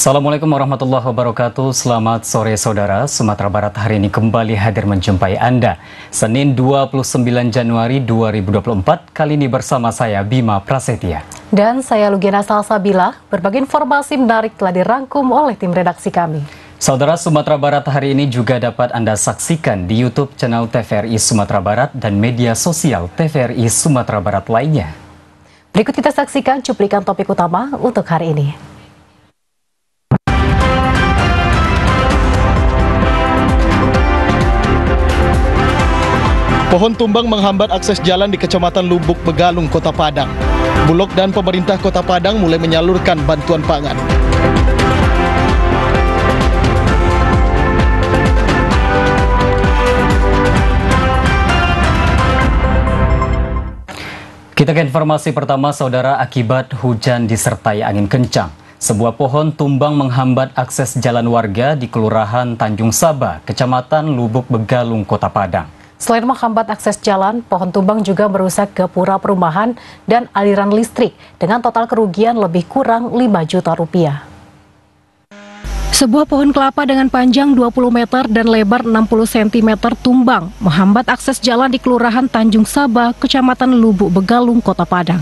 Assalamualaikum warahmatullahi wabarakatuh. Selamat sore saudara. Sumatera Barat hari ini kembali hadir menjumpai Anda. Senin 29 Januari 2024. Kali ini bersama saya Bima Prasetya. Dan saya Lugena Salsabila. Berbagai informasi menarik telah dirangkum oleh tim redaksi kami. Saudara, Sumatera Barat hari ini juga dapat Anda saksikan di YouTube channel TVRI Sumatera Barat dan media sosial TVRI Sumatera Barat lainnya. Berikut kita saksikan cuplikan topik utama untuk hari ini. Pohon tumbang menghambat akses jalan di Kecamatan Lubuk Begalung, Kota Padang. Bulog dan pemerintah Kota Padang mulai menyalurkan bantuan pangan. Kita ke informasi pertama, saudara. Akibat hujan disertai angin kencang, sebuah pohon tumbang menghambat akses jalan warga di Kelurahan Tanjung Saba, Kecamatan Lubuk Begalung, Kota Padang. Selain menghambat akses jalan, pohon tumbang juga merusak gapura perumahan dan aliran listrik dengan total kerugian lebih kurang 5 juta rupiah. Sebuah pohon kelapa dengan panjang 20 meter dan lebar 60 cm tumbang menghambat akses jalan di Kelurahan Tanjung Saba, Kecamatan Lubuk Begalung, Kota Padang.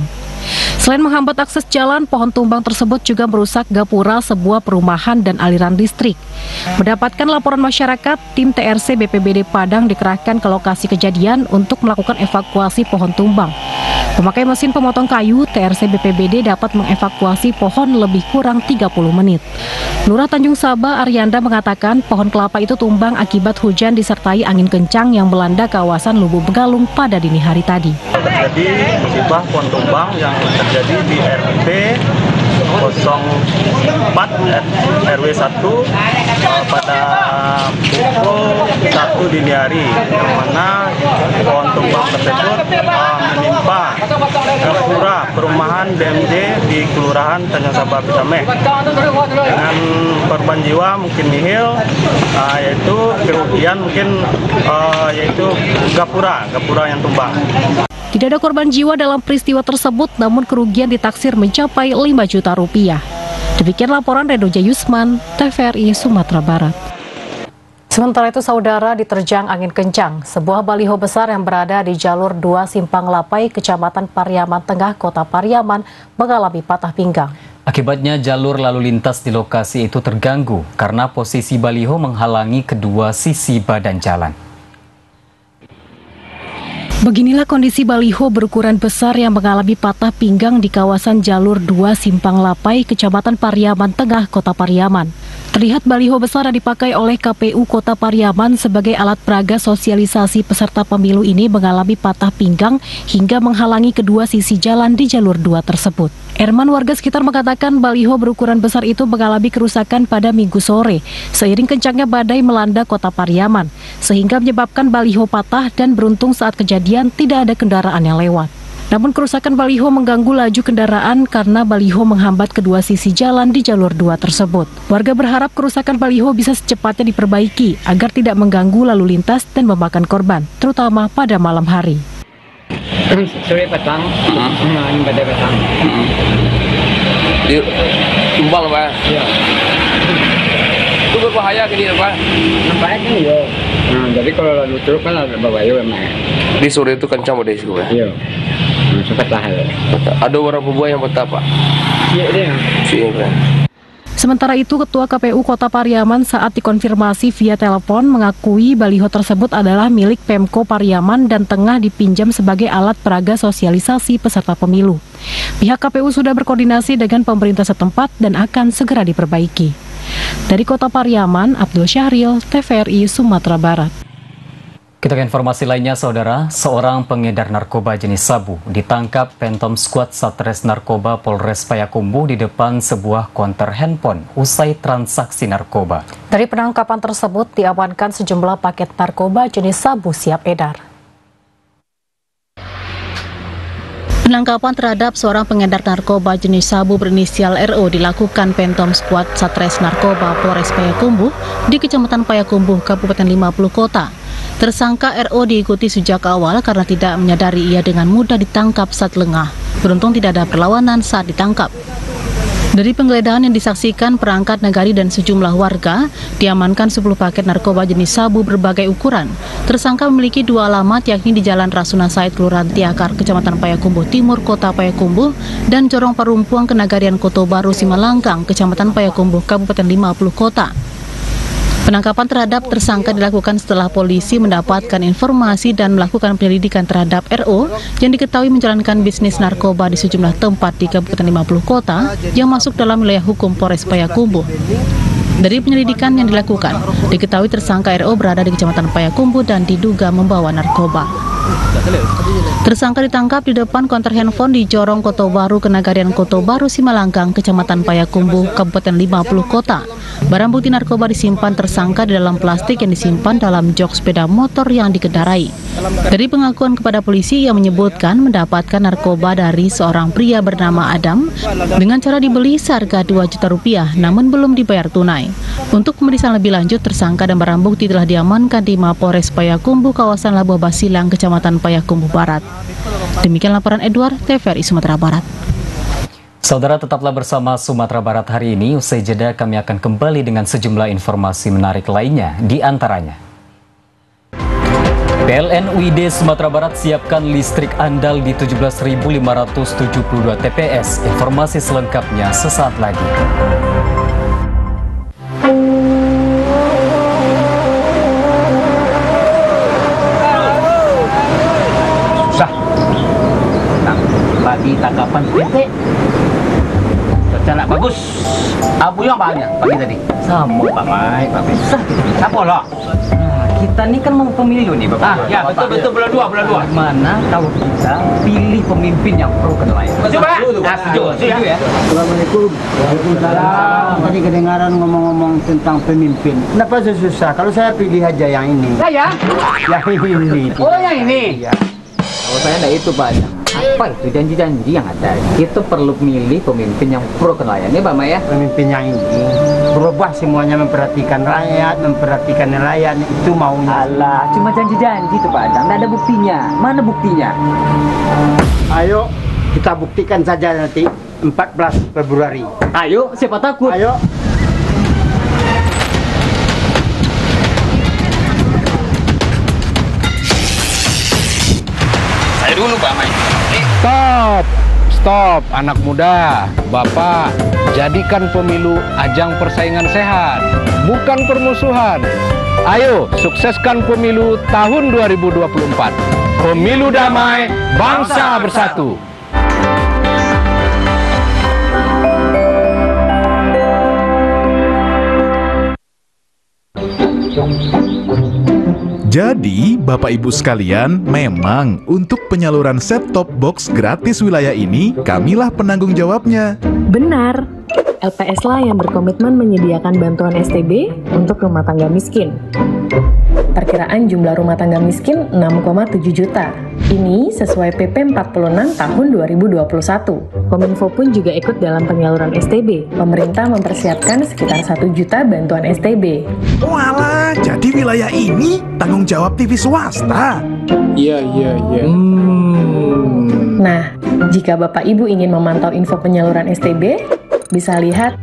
Selain menghambat akses jalan, pohon tumbang tersebut juga merusak gapura sebuah perumahan dan aliran listrik. Mendapatkan laporan masyarakat, tim TRC BPBD Padang dikerahkan ke lokasi kejadian untuk melakukan evakuasi pohon tumbang. Memakai mesin pemotong kayu, TRC BPBD dapat mengevakuasi pohon lebih kurang 30 menit. Lurah Tanjung Saba, Aryanda, mengatakan pohon kelapa itu tumbang akibat hujan disertai angin kencang yang melanda kawasan Lubuk Begalung pada dini hari tadi. Terjadi musibah pohon tumbang yang terjadi di RT 04 RW 1 pada pukul 1 dini hari, yang mana pohon tumbang tersebut menimpa gapura perumahan BMJ di Kelurahan Tanjung Saba Pitame dengan korban jiwa mungkin nihil, yaitu kerugian mungkin yaitu gapura yang tumbang. Tidak ada korban jiwa dalam peristiwa tersebut, namun kerugian ditaksir mencapai 5 juta rupiah. Demikian laporan Redoja Yusman, TVRI Sumatera Barat. Sementara itu, saudara, diterjang angin kencang, sebuah baliho besar yang berada di jalur 2 Simpang Lapai, Kecamatan Pariaman Tengah, Kota Pariaman, mengalami patah pinggang. Akibatnya jalur lalu lintas di lokasi itu terganggu karena posisi baliho menghalangi kedua sisi badan jalan. Beginilah kondisi baliho berukuran besar yang mengalami patah pinggang di kawasan jalur 2 Simpang Lapai, Kecamatan Pariaman Tengah, Kota Pariaman. Terlihat baliho besar yang dipakai oleh KPU Kota Pariaman sebagai alat peraga sosialisasi peserta pemilu ini mengalami patah pinggang hingga menghalangi kedua sisi jalan di jalur 2 tersebut. Erman, warga sekitar, mengatakan baliho berukuran besar itu mengalami kerusakan pada Minggu sore seiring kencangnya badai melanda Kota Pariaman, sehingga menyebabkan baliho patah dan beruntung saat kejadian tidak ada kendaraan yang lewat. Namun kerusakan baliho mengganggu laju kendaraan karena baliho menghambat kedua sisi jalan di jalur 2 tersebut. Warga berharap kerusakan baliho bisa secepatnya diperbaiki agar tidak mengganggu lalu lintas dan memakan korban, terutama pada malam hari. Sore petang, ini pada petang. Di tumbang Pak. Iya. Itu berbahaya ke dia Pak. Nampaknya kan iya. Nah, jadi kalau lalu terus kan ada berbahaya memang. Di sore itu kencang pada isi Pak. Iya. Sempat lah. Ada orang buah yang betapa. Iya dia. Iya Pak. Sementara itu, Ketua KPU Kota Pariaman saat dikonfirmasi via telepon mengakui baliho tersebut adalah milik Pemko Pariaman dan tengah dipinjam sebagai alat peraga sosialisasi peserta pemilu. Pihak KPU sudah berkoordinasi dengan pemerintah setempat dan akan segera diperbaiki. Dari Kota Pariaman, Abdul Syahril, TVRI Sumatera Barat. Kita ke informasi lainnya, saudara. Seorang pengedar narkoba jenis sabu ditangkap Phantom Squad Satres Narkoba Polres Payakumbuh di depan sebuah konter handphone usai transaksi narkoba. Dari penangkapan tersebut diamankan sejumlah paket narkoba jenis sabu siap edar. Penangkapan terhadap seorang pengedar narkoba jenis sabu berinisial RO dilakukan Phantom Squad Satres Narkoba Polres Payakumbuh di Kecamatan Payakumbuh, Kabupaten 50 Kota. Tersangka RO diikuti sejak awal karena tidak menyadari ia dengan mudah ditangkap saat lengah. Beruntung tidak ada perlawanan saat ditangkap. Dari penggeledahan yang disaksikan perangkat nagari dan sejumlah warga, diamankan 10 paket narkoba jenis sabu berbagai ukuran. Tersangka memiliki 2 alamat, yakni di Jalan Rasuna Said, Kelurahan Tiakar, Kecamatan Payakumbuh Timur, Kota Payakumbuh, dan Corong Parumpuang, Kenagarian Koto Baru, Simalangkang, Kecamatan Payakumbuh, Kabupaten 50 Kota. Penangkapan terhadap tersangka dilakukan setelah polisi mendapatkan informasi dan melakukan penyelidikan terhadap RO yang diketahui menjalankan bisnis narkoba di sejumlah tempat di Kabupaten 50 Kota yang masuk dalam wilayah hukum Polres Payakumbuh. Dari penyelidikan yang dilakukan, diketahui tersangka RO berada di Kecamatan Payakumbuh dan diduga membawa narkoba. Tersangka ditangkap di depan konter handphone di Corong Koto Baru, Kenagarian Koto Baru, Simalangkang, Kecamatan Payakumbuh, Kabupaten 50 Kota. Barang bukti narkoba disimpan tersangka di dalam plastik yang disimpan dalam jok sepeda motor yang dikendarai. Dari pengakuan kepada polisi, ia menyebutkan mendapatkan narkoba dari seorang pria bernama Adam dengan cara dibeli seharga 2 juta rupiah, namun belum dibayar tunai. Untuk pemeriksaan lebih lanjut, tersangka dan barang bukti telah diamankan di Mapores Payakumbuh, kawasan Labuh Basilang, Kecamatan Payakumbuh Barat. Demikian laporan Edward, TVRI Sumatera Barat. Saudara, tetaplah bersama Sumatera Barat hari ini. Usai jeda kami akan kembali dengan sejumlah informasi menarik lainnya, di antaranya. PLN UID Sumatera Barat siapkan listrik andal di 17.572 TPS. Informasi selengkapnya sesaat lagi. Susah. Bagi tangkapan titik. Cuaca bagus. Abu yang banyak pagi tadi. Sama Pak Mai, Pak Mai. Susah. Siapa lah? Kita nih kan mau pemilu nih Bapak. Ya betul bulan 2. Mana kalau kita pilih pemimpin yang pro nelayan? Coba. Setuju ya. Assalamualaikum. Waalaikumsalam. Tadi kedengaran ngomong-ngomong tentang pemimpin. Kenapa susah? Kalau saya pilih aja yang ini. Saya? Yang ini. Oh, yang ini. Iya. Kalau saya enggak itu Pak. Apa itu janji-janji yang ada? Kita perlu milih pemimpin yang pro nelayan ya Pak Maya. Pemimpin yang ini berubah semuanya, memperhatikan rakyat, memperhatikan nelayan, itu maunya. Alah, cuma janji-janji tuh Pak Adang, nggak ada buktinya. Mana buktinya? Ayo kita buktikan saja nanti 14 Februari. Ayo, siapa takut? Ayo. Saya dulu Pak Mai. Stop, anak muda, Bapak, jadikan pemilu ajang persaingan sehat, bukan permusuhan. Ayo, sukseskan pemilu tahun 2024. Pemilu damai, bangsa bersatu. Jadi, Bapak Ibu sekalian, memang untuk penyaluran set-top box gratis wilayah ini, kamilah penanggung jawabnya. Benar, LPS lah yang berkomitmen menyediakan bantuan STB untuk rumah tangga miskin. Perkiraan jumlah rumah tangga miskin 6,7 juta. Ini sesuai PP 46 tahun 2021. Kominfo pun juga ikut dalam penyaluran STB. Pemerintah mempersiapkan sekitar 1 juta bantuan STB. Walah, jadi wilayah ini tanggung jawab TV swasta. Iya. Nah, jika Bapak Ibu ingin memantau info penyaluran STB, bisa lihat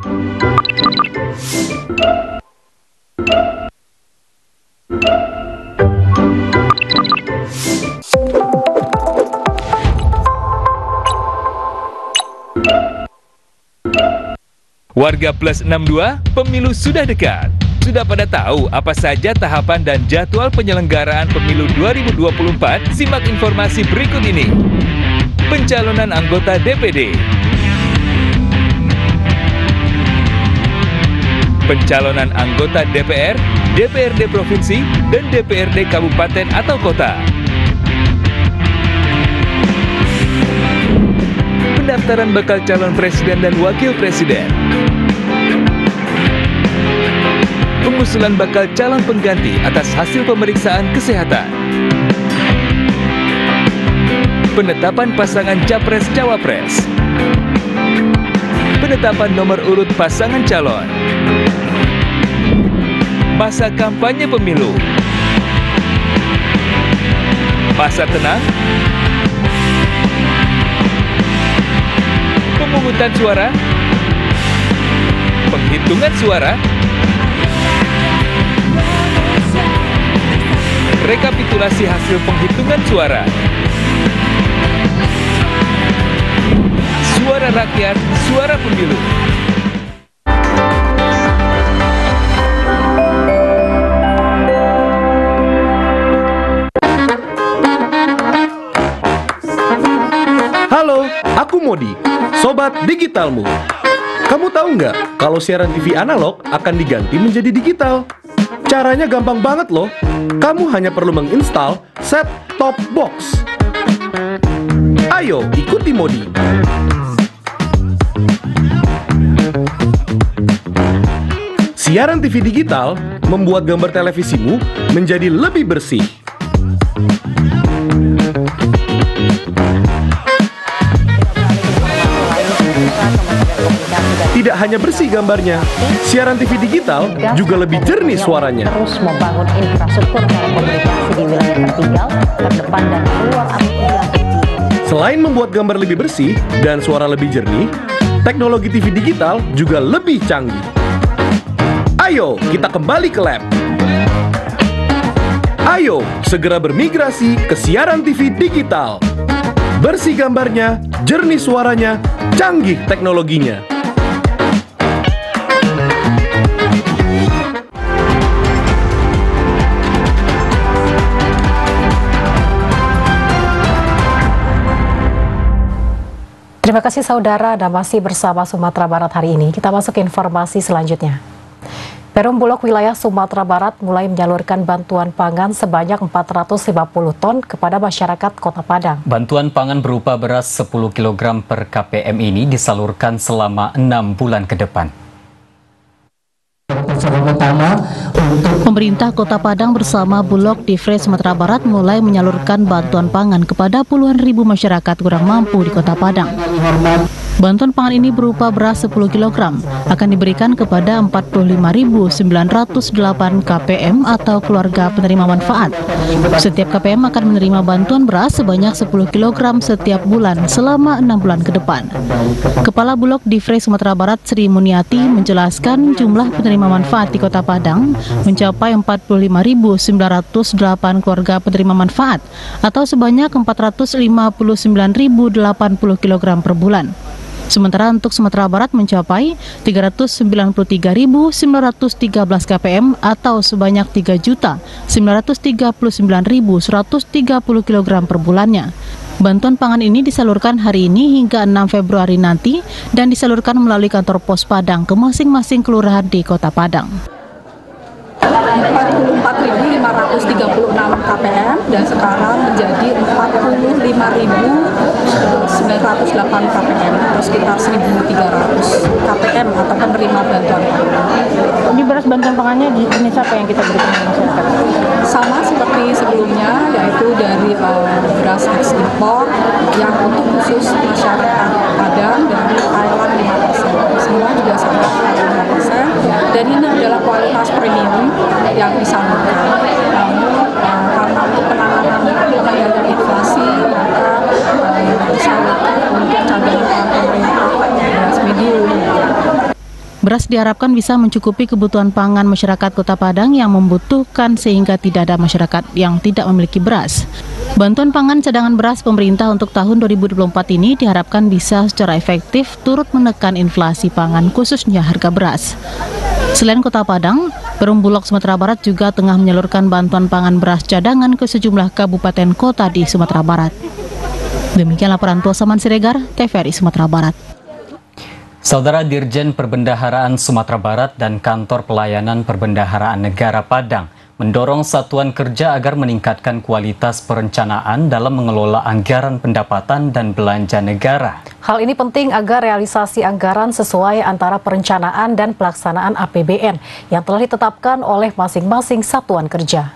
Warga Plus 62, pemilu sudah dekat. Sudah pada tahu apa saja tahapan dan jadwal penyelenggaraan pemilu 2024? Simak informasi berikut ini. Pencalonan anggota DPD. Pencalonan anggota DPR, DPRD Provinsi, dan DPRD Kabupaten atau Kota. Pendaftaran bakal calon presiden dan wakil presiden. Pengusulan bakal calon pengganti atas hasil pemeriksaan kesehatan. Penetapan pasangan capres-cawapres. Penetapan nomor urut pasangan calon. Masa kampanye pemilu. Masa tenang. Pemungutan suara. penghitungan suara, rekapitulasi hasil penghitungan suara, suara rakyat, suara pemilu. Halo, aku Modi, Sobat Digitalmu. Kamu tahu nggak kalau siaran TV analog akan diganti menjadi digital? Caranya gampang banget loh. Kamu hanya perlu menginstal set-top box. Ayo, ikuti Modi. Siaran TV digital membuat gambar televisimu menjadi lebih bersih. Tidak hanya bersih gambarnya, siaran TV digital juga lebih jernih suaranya. Terus membangun infrastruktur telekomunikasi di wilayah tertinggal, terdepan dan keluar aplikasi. Selain membuat gambar lebih bersih dan suara lebih jernih, teknologi TV digital juga lebih canggih. Ayo, kita kembali ke lab. Ayo, segera bermigrasi ke siaran TV digital. Bersih gambarnya, jernih suaranya, canggih teknologinya. Terima kasih saudara, Anda masih bersama Sumatera Barat hari ini. Kita masuk ke informasi selanjutnya. Perum Bulog wilayah Sumatera Barat mulai menyalurkan bantuan pangan sebanyak 450 ton kepada masyarakat Kota Padang. Bantuan pangan berupa beras 10 kg per KPM ini disalurkan selama 6 bulan ke depan. Pemerintah Kota Padang bersama Bulog Divre Sumatera Barat mulai menyalurkan bantuan pangan kepada puluhan ribu masyarakat kurang mampu di Kota Padang. Bantuan pangan ini berupa beras 10 kg akan diberikan kepada 45.908 KPM atau keluarga penerima manfaat. Setiap KPM akan menerima bantuan beras sebanyak 10 kg setiap bulan selama 6 bulan ke depan. Kepala Bulog Divre Sumatera Barat Sri Muniati menjelaskan jumlah penerima manfaat di Kota Padang mencapai 45.908 keluarga penerima manfaat atau sebanyak 459.080 kg per bulan. Sementara untuk Sumatera Barat mencapai 393.913 KPM atau sebanyak 3.939.130 kg per bulannya. Bantuan pangan ini disalurkan hari ini hingga 6 Februari nanti dan disalurkan melalui kantor pos Padang ke masing-masing kelurahan di Kota Padang. 44.536 KPM dan sekarang menjadi 45.908 KPM atau sekitar 1.300 KPM atau penerima bantuan pangan. Di beras bantuan pangannya jenis apa yang kita berikan ke masyarakat? Sama seperti sebelumnya, yaitu dari beras ekspor yang untuk khusus masyarakat Padang dari Thailand 5%. Semua juga sama 5%. Dan ini adalah kualitas premium yang disalurkan. Namun karena untuk penanganan inflasi, maka disalurkan untuk cadangan pemerintah beras medium. Beras diharapkan bisa mencukupi kebutuhan pangan masyarakat Kota Padang yang membutuhkan sehingga tidak ada masyarakat yang tidak memiliki beras. Bantuan pangan cadangan beras pemerintah untuk tahun 2024 ini diharapkan bisa secara efektif turut menekan inflasi pangan khususnya harga beras. Selain Kota Padang, Perum Bulog Sumatera Barat juga tengah menyalurkan bantuan pangan beras cadangan ke sejumlah kabupaten kota di Sumatera Barat. Demikian laporan Tosaman Siregar, TVRI Sumatera Barat. Saudara Dirjen Perbendaharaan Sumatera Barat dan Kantor Pelayanan Perbendaharaan Negara Padang mendorong satuan kerja agar meningkatkan kualitas perencanaan dalam mengelola anggaran pendapatan dan belanja negara. Hal ini penting agar realisasi anggaran sesuai antara perencanaan dan pelaksanaan APBN yang telah ditetapkan oleh masing-masing satuan kerja.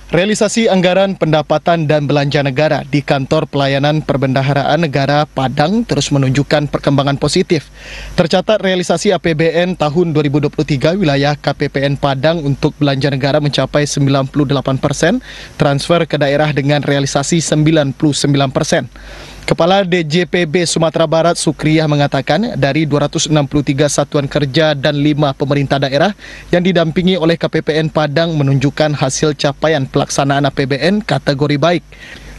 Realisasi anggaran pendapatan dan belanja negara di Kantor Pelayanan Perbendaharaan Negara Padang terus menunjukkan perkembangan positif. Tercatat realisasi APBN tahun 2023 wilayah KPPN Padang untuk belanja negara mencapai 98%, transfer ke daerah dengan realisasi 99%. Kepala DJPB Sumatera Barat Sukriyah mengatakan dari 263 satuan kerja dan 5 pemerintah daerah yang didampingi oleh KPPN Padang menunjukkan hasil capaian pelaksanaan APBN kategori baik.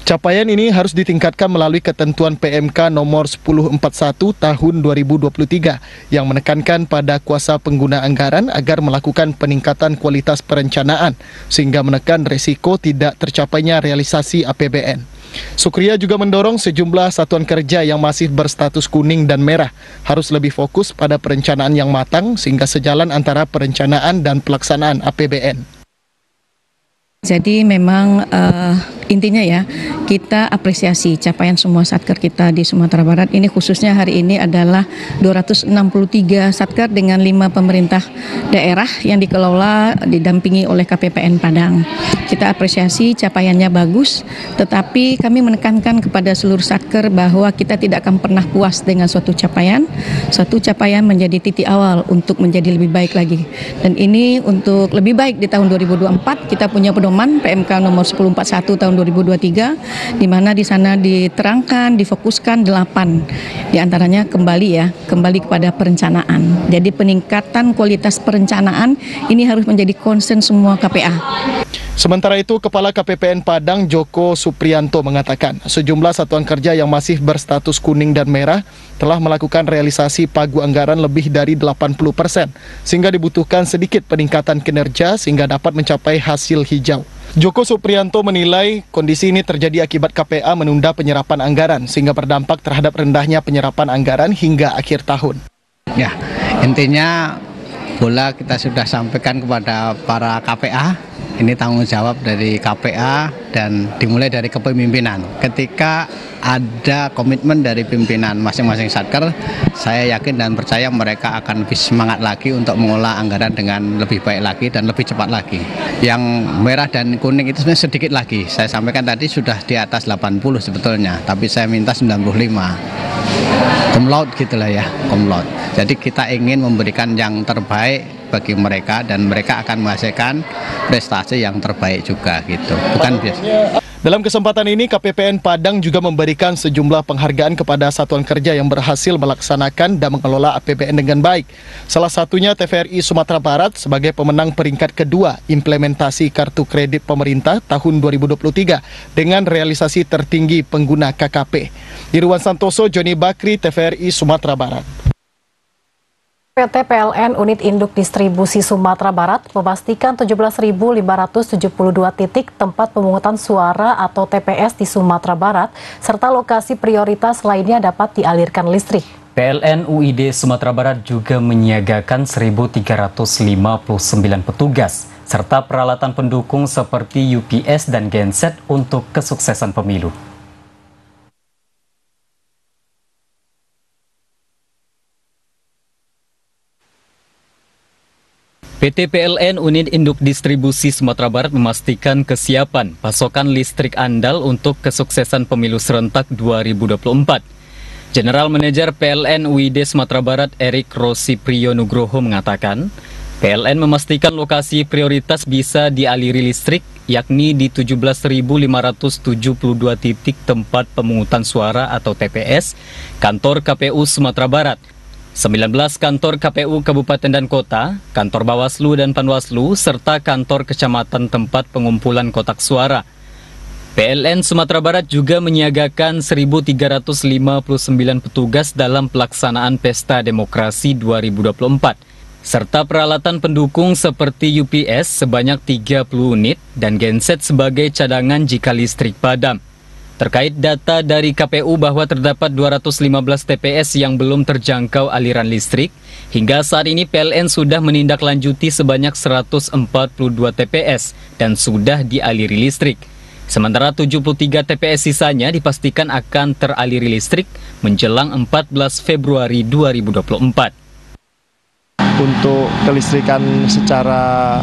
Capaian ini harus ditingkatkan melalui ketentuan PMK nomor 1041 tahun 2023 yang menekankan pada kuasa pengguna anggaran agar melakukan peningkatan kualitas perencanaan sehingga menekan risiko tidak tercapainya realisasi APBN. Sukriyah juga mendorong sejumlah satuan kerja yang masih berstatus kuning dan merah harus lebih fokus pada perencanaan yang matang sehingga sejalan antara perencanaan dan pelaksanaan APBN. Jadi memang intinya ya, kita apresiasi capaian semua satker kita di Sumatera Barat. Ini khususnya hari ini adalah 263 satker dengan 5 pemerintah daerah yang dikelola didampingi oleh KPPN Padang. Kita apresiasi capaiannya bagus, tetapi kami menekankan kepada seluruh satker bahwa kita tidak akan pernah puas dengan suatu capaian. Suatu capaian menjadi titik awal untuk menjadi lebih baik lagi. Dan ini untuk lebih baik di tahun 2024 kita punya pedoman PMK nomor 1041 tahun 2023 di mana di sana diterangkan, difokuskan 8 di antaranya kembali kepada perencanaan. Jadi peningkatan kualitas perencanaan ini harus menjadi concern semua KPA. Sementara itu, Kepala KPPN Padang Joko Supriyanto mengatakan sejumlah satuan kerja yang masih berstatus kuning dan merah telah melakukan realisasi pagu anggaran lebih dari 80%, sehingga dibutuhkan sedikit peningkatan kinerja sehingga dapat mencapai hasil hijau. Joko Supriyanto menilai kondisi ini terjadi akibat KPA menunda penyerapan anggaran sehingga berdampak terhadap rendahnya penyerapan anggaran hingga akhir tahun. Ya, intinya bola kita sudah sampaikan kepada para KPA. Ini tanggung jawab dari KPA dan dimulai dari kepemimpinan. Ketika ada komitmen dari pimpinan masing-masing satker, saya yakin dan percaya mereka akan lebih semangat lagi untuk mengolah anggaran dengan lebih baik lagi dan lebih cepat lagi. Yang merah dan kuning itu sebenarnya sedikit lagi. Saya sampaikan tadi sudah di atas 80 sebetulnya, tapi saya minta 95. Kumlaut gitulah ya, kumlaut. Jadi kita ingin memberikan yang terbaik bagi mereka dan mereka akan menghasilkan prestasi yang terbaik juga gitu. Bukan biasa. Dalam kesempatan ini KPPN Padang juga memberikan sejumlah penghargaan kepada satuan kerja yang berhasil melaksanakan dan mengelola APBN dengan baik. Salah satunya TVRI Sumatera Barat sebagai pemenang peringkat kedua implementasi kartu kredit pemerintah tahun 2023 dengan realisasi tertinggi pengguna KKP. Irwan Santoso, Joni Bakri, TVRI Sumatera Barat. PT PLN Unit Induk Distribusi Sumatera Barat memastikan 17.572 titik tempat pemungutan suara atau TPS di Sumatera Barat serta lokasi prioritas lainnya dapat dialirkan listrik. PLN UID Sumatera Barat juga menyiagakan 1.359 petugas serta peralatan pendukung seperti UPS dan genset untuk kesuksesan pemilu. PT PLN Unit Induk Distribusi Sumatera Barat memastikan kesiapan pasokan listrik andal untuk kesuksesan pemilu serentak 2024. General Manager PLN UID Sumatera Barat Erik Rossi Priyonugroho mengatakan, PLN memastikan lokasi prioritas bisa dialiri listrik, yakni di 17.572 titik tempat pemungutan suara atau TPS, kantor KPU Sumatera Barat. 19 kantor KPU Kabupaten dan Kota, kantor Bawaslu dan Panwaslu, serta kantor kecamatan tempat pengumpulan kotak suara. PLN Sumatera Barat juga menyiagakan 1.359 petugas dalam pelaksanaan Pesta Demokrasi 2024, serta peralatan pendukung seperti UPS sebanyak 30 unit dan genset sebagai cadangan jika listrik padam. Terkait data dari KPU bahwa terdapat 215 TPS yang belum terjangkau aliran listrik, hingga saat ini PLN sudah menindaklanjuti sebanyak 142 TPS dan sudah dialiri listrik. Sementara 73 TPS sisanya dipastikan akan teraliri listrik menjelang 14 Februari 2024. Untuk kelistrikan secara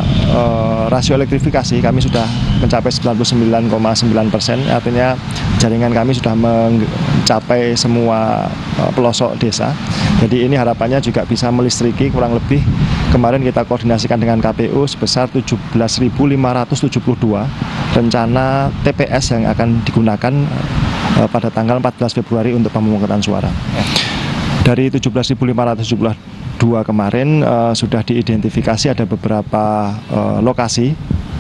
rasio elektrifikasi kami sudah mencapai 99,9%, artinya jaringan kami sudah mencapai semua pelosok desa. Jadi ini harapannya juga bisa melistriki kurang lebih, kemarin kita koordinasikan dengan KPU sebesar 17.572 rencana TPS yang akan digunakan pada tanggal 14 Februari untuk pemungutan suara. Dari 17.572 kemarin sudah diidentifikasi ada beberapa lokasi,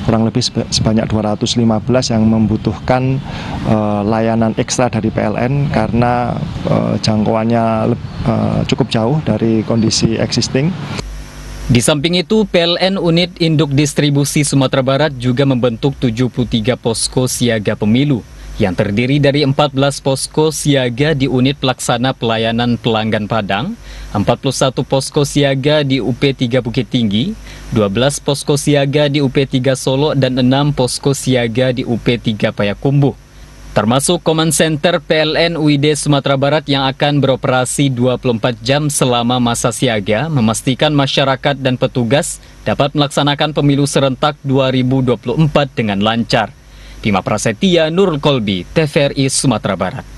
kurang lebih sebanyak 215 yang membutuhkan layanan ekstra dari PLN karena jangkauannya cukup jauh dari kondisi existing. Di samping itu, PLN Unit Induk Distribusi Sumatera Barat juga membentuk 73 posko siaga pemilu yang terdiri dari 14 posko siaga di Unit Pelaksana Pelayanan Pelanggan Padang, 41 posko siaga di UP3 Bukit Tinggi, 12 posko siaga di UP3 Solo, dan 6 posko siaga di UP3 Payakumbuh. Termasuk Command Center PLN UID Sumatera Barat yang akan beroperasi 24 jam selama masa siaga, memastikan masyarakat dan petugas dapat melaksanakan pemilu serentak 2024 dengan lancar. Bima Prasetya, Nurul Kolbi, TVRI Sumatera Barat.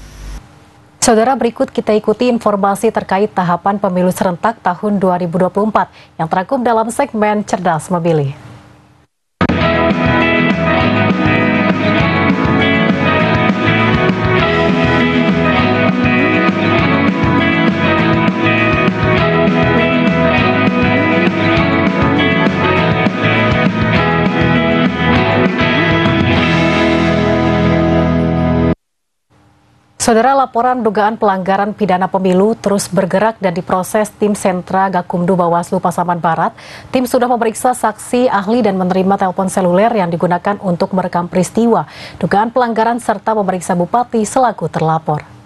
Saudara, berikut kita ikuti informasi terkait tahapan pemilu serentak tahun 2024 yang terangkum dalam segmen Cerdas Memilih. Saudara, laporan dugaan pelanggaran pidana pemilu terus bergerak dan diproses tim Sentra Gakumdu Bawaslu Pasaman Barat. Tim sudah memeriksa saksi, ahli, dan menerima telepon seluler yang digunakan untuk merekam peristiwa dugaan pelanggaran serta memeriksa Bupati selaku terlapor.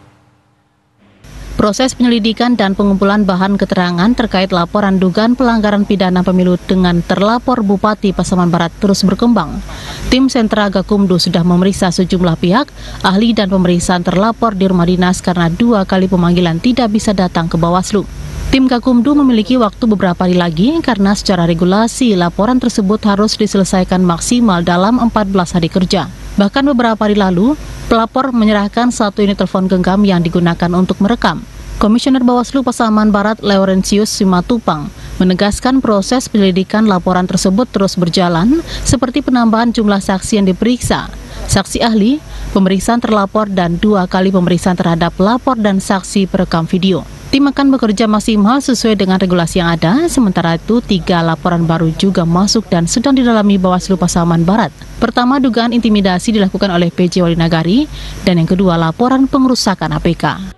Proses penyelidikan dan pengumpulan bahan keterangan terkait laporan dugaan pelanggaran pidana pemilu dengan terlapor Bupati Pasaman Barat terus berkembang. Tim Sentra Gakumdu sudah memeriksa sejumlah pihak, ahli, dan pemeriksaan terlapor di rumah dinas karena 2 kali pemanggilan tidak bisa datang ke Bawaslu. Tim Gakumdu memiliki waktu beberapa hari lagi karena secara regulasi laporan tersebut harus diselesaikan maksimal dalam 14 hari kerja. Bahkan beberapa hari lalu, pelapor menyerahkan 1 unit telepon genggam yang digunakan untuk merekam. Komisioner Bawaslu Pasaman Barat Laurentius Simatupang menegaskan proses penyelidikan laporan tersebut terus berjalan, seperti penambahan jumlah saksi yang diperiksa, saksi ahli, pemeriksaan terlapor, dan 2 kali pemeriksaan terhadap lapor dan saksi perekam video. Tim akan bekerja maksimal sesuai dengan regulasi yang ada, sementara itu 3 laporan baru juga masuk dan sedang didalami Bawaslu Pasaman Barat. Pertama, dugaan intimidasi dilakukan oleh PJ Wali Nagari, dan yang kedua, laporan pengerusakan APK.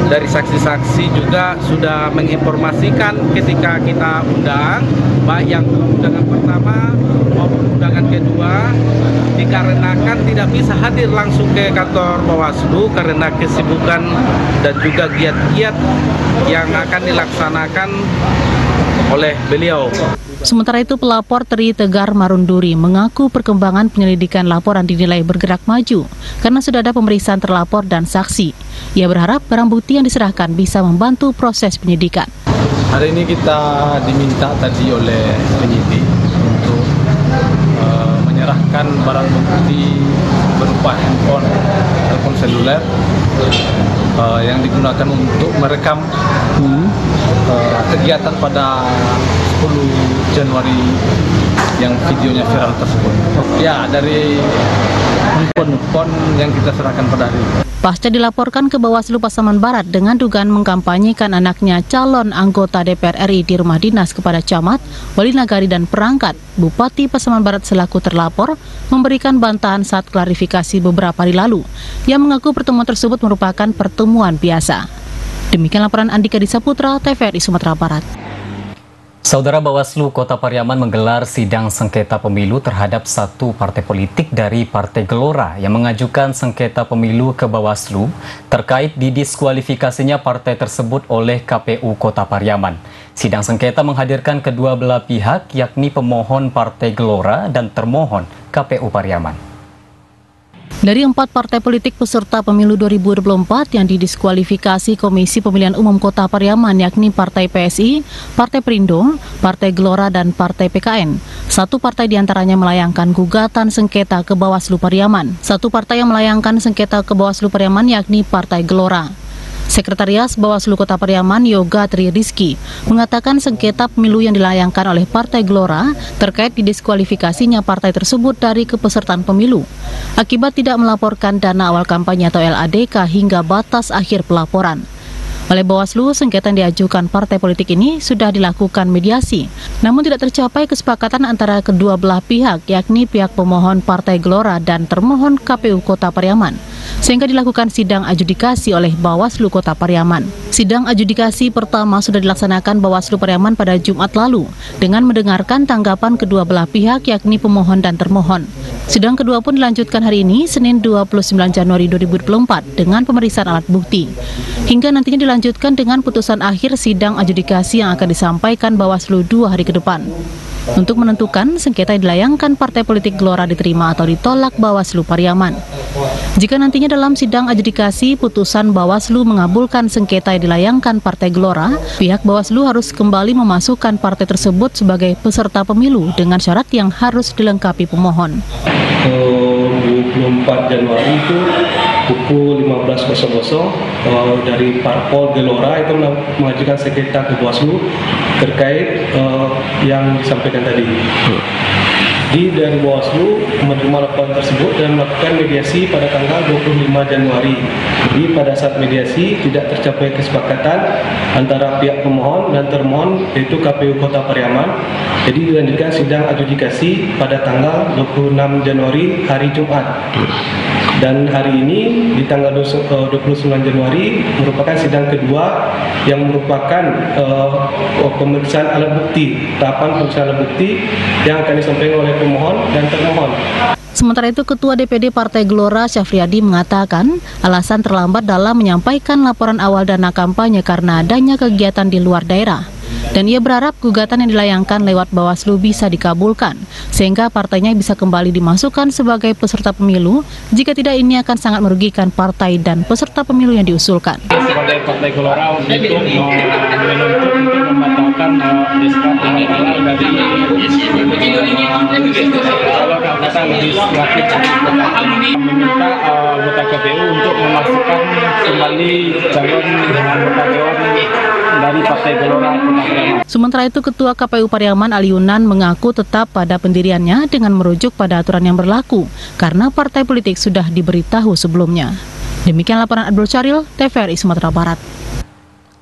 Dari saksi-saksi juga sudah menginformasikan ketika kita undang, baik yang undangan pertama maupun undangan kedua, dikarenakan tidak bisa hadir langsung ke kantor Bawaslu karena kesibukan dan juga giat-giat yang akan dilaksanakan oleh beliau. Sementara itu, pelapor Tri Tegar Marunduri mengaku perkembangan penyelidikan laporan dinilai bergerak maju karena sudah ada pemeriksaan terlapor dan saksi. Ia berharap barang bukti yang diserahkan bisa membantu proses penyidikan. Hari ini kita diminta tadi oleh penyidik untuk menyerahkan barang bukti berupa handphone, telepon seluler yang digunakan untuk merekam kegiatan pada 10 Januari yang videonya viral tersebut. Ya, dari handphone yang kita serahkan pada hari ini. Pasca dilaporkan ke Bawaslu Pasaman Barat dengan dugaan mengkampanyekan anaknya calon anggota DPR RI di rumah dinas kepada camat, wali nagari, dan perangkat, Bupati Pasaman Barat selaku terlapor memberikan bantahan saat klarifikasi beberapa hari lalu. Ia mengaku pertemuan tersebut merupakan pertemuan biasa. Demikian laporan Andika Disaputra, TVRI Sumatera Barat. Saudara, Bawaslu Kota Pariaman menggelar sidang sengketa pemilu terhadap 1 partai politik dari Partai Gelora yang mengajukan sengketa pemilu ke Bawaslu terkait didiskualifikasinya partai tersebut oleh KPU Kota Pariaman. Sidang sengketa menghadirkan kedua belah pihak, yakni pemohon Partai Gelora dan termohon KPU Pariaman. Dari 4 partai politik peserta pemilu 2024 yang didiskualifikasi Komisi Pemilihan Umum Kota Pariaman, yakni Partai PSI, Partai Perindo, Partai Gelora, dan Partai PKN. 1 partai diantaranya melayangkan gugatan sengketa ke Bawaslu Pariaman. 1 partai yang melayangkan sengketa ke Bawaslu Pariaman yakni Partai Gelora. Sekretaris Bawaslu Kota Pariaman Yoga Tri Rizky mengatakan sengketa pemilu yang dilayangkan oleh Partai Gelora terkait didiskualifikasinya partai tersebut dari kepesertaan pemilu akibat tidak melaporkan dana awal kampanye atau LADK hingga batas akhir pelaporan. Oleh Bawaslu, sengketa yang diajukan partai politik ini sudah dilakukan mediasi, namun tidak tercapai kesepakatan antara kedua belah pihak, yakni pihak pemohon Partai Gelora dan termohon KPU Kota Pariaman, sehingga dilakukan sidang adjudikasi oleh Bawaslu Kota Pariaman. Sidang adjudikasi pertama sudah dilaksanakan Bawaslu Pariaman pada Jumat lalu, dengan mendengarkan tanggapan kedua belah pihak, yakni pemohon dan termohon. Sidang kedua pun dilanjutkan hari ini, Senin 29 Januari 2024, dengan pemeriksaan alat bukti. Hingga nantinya dilanjutkan dengan putusan akhir sidang adjudikasi yang akan disampaikan Bawaslu 2 hari ke depan. Untuk menentukan sengketa yang dilayangkan partai politik Gelora diterima atau ditolak Bawaslu Pariaman. Jika nantinya dalam sidang adjudikasi putusan Bawaslu mengabulkan sengketa yang dilayangkan Partai Gelora, pihak Bawaslu harus kembali memasukkan partai tersebut sebagai peserta pemilu dengan syarat yang harus dilengkapi pemohon. 24 Januari itu pukul 15.00 dari Parpol Gelora itu mengajukan sengketa ke Bawaslu terkait yang disampaikan tadi. Dari Bawaslu menerima laporan tersebut dan melakukan mediasi pada tanggal 25 Januari. Jadi pada saat mediasi tidak tercapai kesepakatan antara pihak pemohon dan termohon, yaitu KPU Kota Pariaman. Jadi dilanjutkan sidang adjudikasi pada tanggal 26 Januari hari Jumat. Dan hari ini di tanggal 29 Januari merupakan sidang kedua yang merupakan pemeriksaan alat bukti, tahapan pemeriksaan alat bukti yang akan disampaikan oleh pemohon dan termohon. Sementara itu, Ketua DPD Partai Gelora Syafriadi mengatakan alasan terlambat dalam menyampaikan laporan awal dana kampanye karena adanya kegiatan di luar daerah. Dan ia berharap gugatan yang dilayangkan lewat Bawaslu bisa dikabulkan, sehingga partainya bisa kembali dimasukkan sebagai peserta pemilu. Jika tidak, ini akan sangat merugikan partai dan peserta pemilu yang diusulkan. Sebagai Partai Gelora untuk membatalkan SK pembatalan dari kalau kata legislatif meminta anggota KPU untuk memasukkan kembali calon anggota dewan dari Partai Gelora Kota Pariaman. Sementara itu, Ketua KPU Pariaman Ali Yunan mengaku tetap pada pendiriannya dengan merujuk pada aturan yang berlaku karena partai politik sudah diberitahu sebelumnya. Demikian laporan Abdul Syaril, TVRI Sumatera Barat.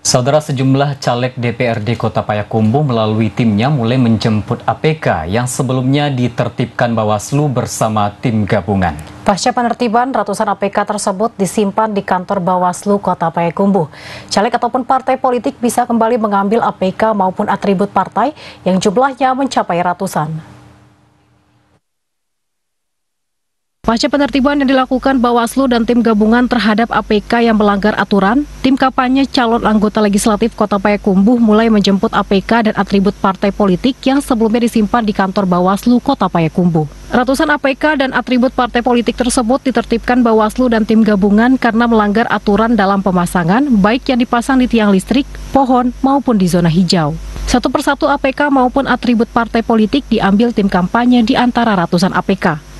Saudara, sejumlah caleg DPRD Kota Payakumbuh melalui timnya mulai menjemput APK yang sebelumnya ditertibkan Bawaslu bersama tim gabungan. Pasca penertiban, ratusan APK tersebut disimpan di kantor Bawaslu Kota Payakumbuh. Caleg ataupun partai politik bisa kembali mengambil APK maupun atribut partai yang jumlahnya mencapai ratusan. Pasca penertiban yang dilakukan Bawaslu dan tim gabungan terhadap APK yang melanggar aturan, tim kampanye calon anggota legislatif Kota Payakumbuh mulai menjemput APK dan atribut partai politik yang sebelumnya disimpan di kantor Bawaslu Kota Payakumbuh. Ratusan APK dan atribut partai politik tersebut ditertibkan Bawaslu dan tim gabungan karena melanggar aturan dalam pemasangan, baik yang dipasang di tiang listrik, pohon, maupun di zona hijau. Satu persatu APK maupun atribut partai politik diambil tim kampanye di antara ratusan APK.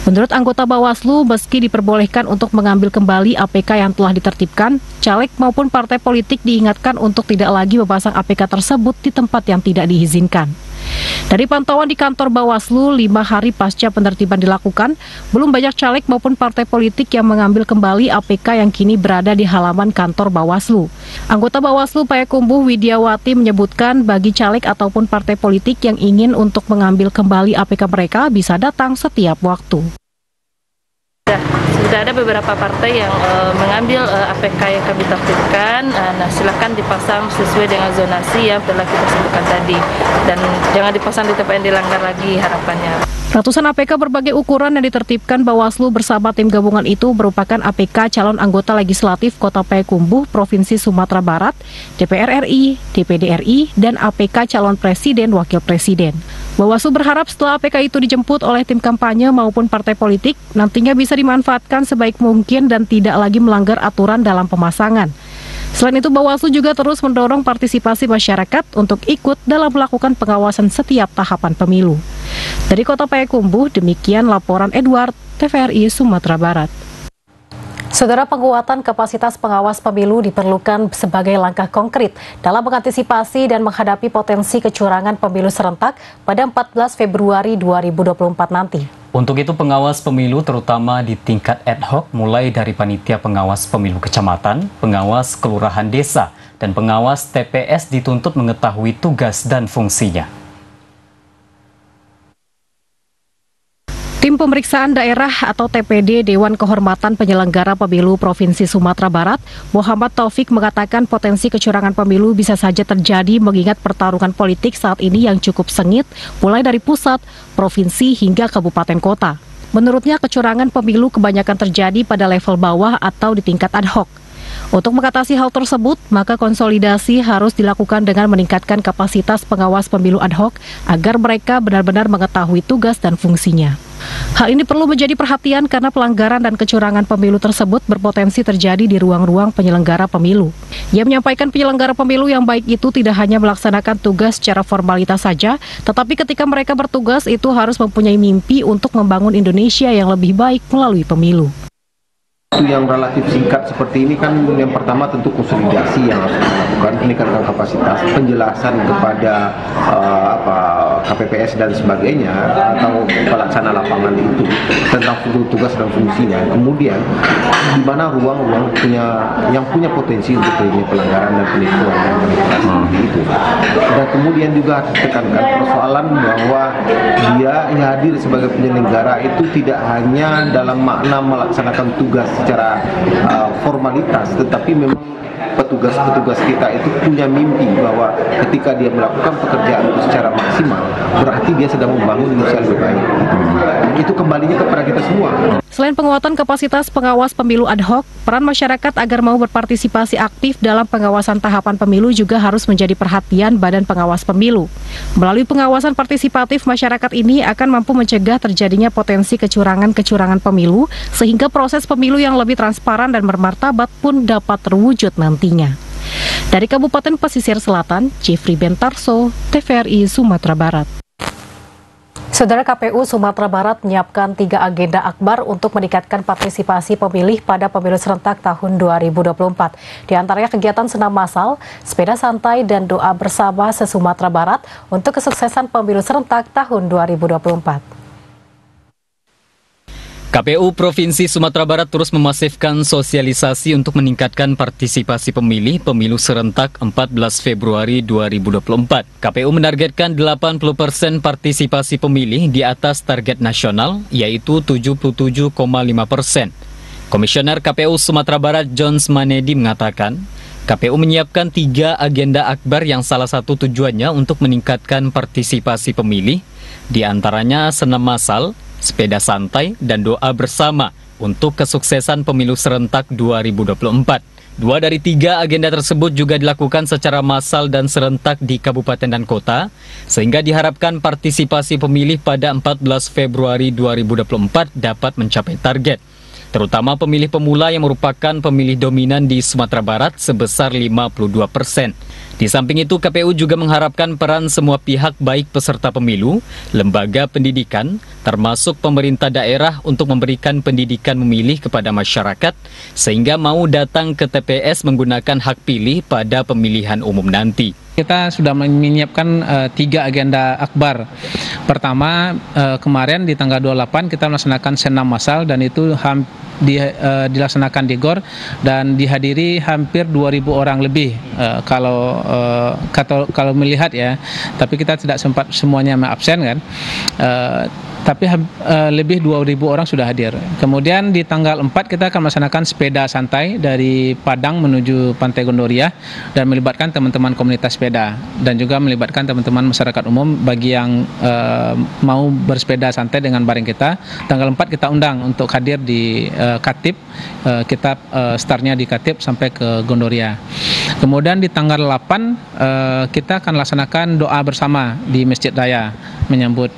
Menurut anggota Bawaslu, meski diperbolehkan untuk mengambil kembali APK yang telah ditertibkan, caleg maupun partai politik diingatkan untuk tidak lagi memasang APK tersebut di tempat yang tidak diizinkan. Dari pantauan di kantor Bawaslu 5 hari pasca penertiban dilakukan, belum banyak caleg maupun partai politik yang mengambil kembali APK yang kini berada di halaman kantor Bawaslu. Anggota Bawaslu Payakumbuh Widiawati menyebutkan bagi caleg ataupun partai politik yang ingin untuk mengambil kembali APK mereka bisa datang setiap waktu. Sudah ada beberapa partai yang mengambil APK yang kami tertibkan. Nah, silakan dipasang sesuai dengan zonasi yang telah kita sebutkan tadi, dan jangan dipasang di tempat yang dilanggar lagi harapannya. Ratusan APK berbagai ukuran yang ditertibkan Bawaslu bersama tim gabungan itu merupakan APK calon anggota legislatif Kota Payakumbuh Provinsi Sumatera Barat, DPR RI, DPD RI, dan APK calon presiden wakil presiden. Bawaslu berharap setelah APK itu dijemput oleh tim kampanye maupun partai politik, nantinya bisa dimanfaatkan sebaik mungkin dan tidak lagi melanggar aturan dalam pemasangan. Selain itu, Bawaslu juga terus mendorong partisipasi masyarakat untuk ikut dalam melakukan pengawasan setiap tahapan pemilu. Dari Kota Payakumbuh, demikian laporan Edward, TVRI Sumatera Barat. Saudara, penguatan kapasitas pengawas pemilu diperlukan sebagai langkah konkret dalam mengantisipasi dan menghadapi potensi kecurangan pemilu serentak pada 14 Februari 2024 nanti. Untuk itu pengawas pemilu terutama di tingkat ad hoc mulai dari panitia pengawas pemilu kecamatan, pengawas kelurahan desa, dan pengawas TPS dituntut mengetahui tugas dan fungsinya. Tim Pemeriksaan Daerah atau TPD Dewan Kehormatan Penyelenggara Pemilu Provinsi Sumatera Barat, Muhammad Taufik mengatakan potensi kecurangan pemilu bisa saja terjadi mengingat pertarungan politik saat ini yang cukup sengit, mulai dari pusat, provinsi hingga kabupaten kota. Menurutnya kecurangan pemilu kebanyakan terjadi pada level bawah atau di tingkat ad hoc. Untuk mengatasi hal tersebut, maka konsolidasi harus dilakukan dengan meningkatkan kapasitas pengawas pemilu ad hoc agar mereka benar-benar mengetahui tugas dan fungsinya. Hal ini perlu menjadi perhatian karena pelanggaran dan kecurangan pemilu tersebut berpotensi terjadi di ruang-ruang penyelenggara pemilu. Ia menyampaikan penyelenggara pemilu yang baik itu tidak hanya melaksanakan tugas secara formalitas saja, tetapi ketika mereka bertugas itu harus mempunyai mimpi untuk membangun Indonesia yang lebih baik melalui pemilu. Yang relatif singkat seperti ini kan yang pertama tentu konsolidasi yang harus dilakukan, peningkatan kapasitas, penjelasan kepada KPPS dan sebagainya atau pelaksana lapangan itu tentang tugas dan fungsinya. Kemudian di mana ruang-ruang yang punya potensi untuk terjadi pelanggaran dan penipuan dan manipulasi itu. Dan kemudian juga ditekankan persoalan bahwa dia hadir sebagai penyelenggara itu tidak hanya dalam makna melaksanakan tugas secara formalitas, tetapi memang petugas-petugas kita itu punya mimpi bahwa ketika dia melakukan pekerjaan itu secara maksimal, berarti dia sedang membangun Indonesia lebih baik. Itu kembalinya kepada kita semua. Selain penguatan kapasitas pengawas pemilu ad hoc, peran masyarakat agar mau berpartisipasi aktif dalam pengawasan tahapan pemilu juga harus menjadi perhatian Badan Pengawas Pemilu. Melalui pengawasan partisipatif, masyarakat ini akan mampu mencegah terjadinya potensi kecurangan-kecurangan pemilu, sehingga proses pemilu yang lebih transparan dan bermartabat pun dapat terwujud nantinya. Dari Kabupaten Pesisir Selatan, Jeffrey Bentarso, TVRI Sumatera Barat. Saudara, KPU Sumatera Barat menyiapkan 3 agenda akbar untuk meningkatkan partisipasi pemilih pada pemilu serentak tahun 2024. Di antaranya kegiatan senam massal, sepeda santai, dan doa bersama se-Sumatera Barat untuk kesuksesan pemilu serentak tahun 2024. KPU Provinsi Sumatera Barat terus memasifkan sosialisasi untuk meningkatkan partisipasi pemilih pemilu serentak 14 Februari 2024. KPU menargetkan 80% partisipasi pemilih di atas target nasional, yaitu 77,5%. Komisioner KPU Sumatera Barat Jones Manedi mengatakan, KPU menyiapkan 3 agenda akbar yang salah satu tujuannya untuk meningkatkan partisipasi pemilih, di antaranya senam massal, sepeda santai, dan doa bersama untuk kesuksesan pemilu serentak 2024. 2 dari 3 agenda tersebut juga dilakukan secara massal dan serentak di kabupaten dan kota, sehingga diharapkan partisipasi pemilih pada 14 Februari 2024 dapat mencapai target, terutama pemilih pemula yang merupakan pemilih dominan di Sumatera Barat sebesar 52%. Di samping itu, KPU juga mengharapkan peran semua pihak baik peserta pemilu, lembaga pendidikan, termasuk pemerintah daerah untuk memberikan pendidikan memilih kepada masyarakat, sehingga mau datang ke TPS menggunakan hak pilih pada pemilihan umum nanti. Kita sudah menyiapkan 3 agenda akbar. Pertama, kemarin di tanggal 28 kita melaksanakan senam massal dan itu dilaksanakan di GOR dan dihadiri hampir 2.000 orang lebih kalau melihat ya. Tapi kita tidak sempat semuanya absen kan. Tapi lebih 2.000 orang sudah hadir. Kemudian di tanggal 4 kita akan melaksanakan sepeda santai dari Padang menuju Pantai Gondoria dan melibatkan teman-teman komunitas sepeda dan juga melibatkan teman-teman masyarakat umum bagi yang mau bersepeda santai dengan bareng kita. Tanggal 4 kita undang untuk hadir di Katip, kita startnya di Katip sampai ke Gondoria. Kemudian di tanggal 8 kita akan laksanakan doa bersama di Masjid Raya menyambut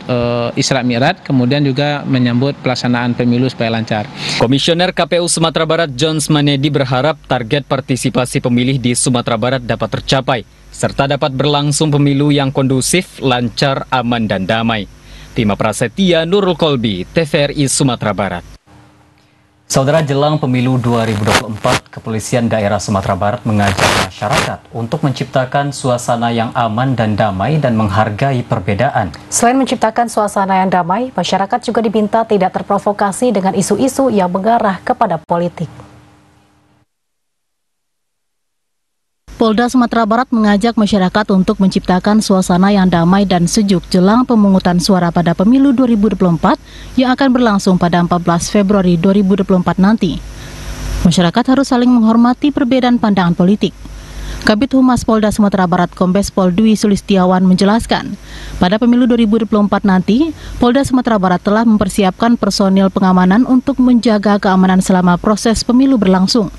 Isra Mi'raj, kemudian juga menyambut pelaksanaan pemilu supaya lancar. Komisioner KPU Sumatera Barat Jones Manedi berharap target partisipasi pemilih di Sumatera Barat dapat tercapai, serta dapat berlangsung pemilu yang kondusif, lancar, aman, dan damai. Tima Prasetya, Nurul Kolbi, TVRI Sumatera Barat. Saudara, jelang pemilu 2024, Kepolisian Daerah Sumatera Barat mengajak masyarakat untuk menciptakan suasana yang aman dan damai dan menghargai perbedaan. Selain menciptakan suasana yang damai, masyarakat juga diminta tidak terprovokasi dengan isu-isu yang mengarah kepada politik. Polda Sumatera Barat mengajak masyarakat untuk menciptakan suasana yang damai dan sejuk jelang pemungutan suara pada pemilu 2024 yang akan berlangsung pada 14 Februari 2024 nanti. Masyarakat harus saling menghormati perbedaan pandangan politik. Kabid Humas Polda Sumatera Barat Kombes Pol Dwi Sulistiawan menjelaskan, pada pemilu 2024 nanti, Polda Sumatera Barat telah mempersiapkan personil pengamanan untuk menjaga keamanan selama proses pemilu berlangsung.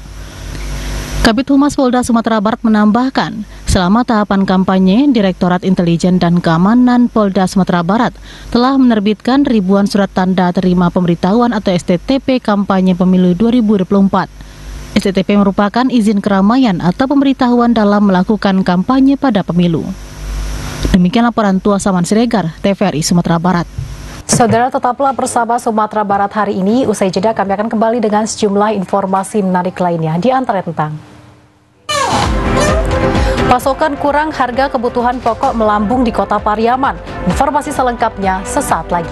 Kabid Humas Polda Sumatera Barat menambahkan, selama tahapan kampanye, Direktorat Intelijen dan Keamanan Polda Sumatera Barat telah menerbitkan ribuan surat tanda terima pemberitahuan atau STTP kampanye pemilu 2024. STTP merupakan izin keramaian atau pemberitahuan dalam melakukan kampanye pada pemilu. Demikian laporan Tua Saman Siregar, TVRI Sumatera Barat. Saudara, tetaplah bersama Sumatera Barat hari ini. Usai jeda, kami akan kembali dengan sejumlah informasi menarik lainnya, di antaranya tentang pasokan kurang, harga kebutuhan pokok melambung di Kota Pariaman. Informasi selengkapnya sesaat lagi.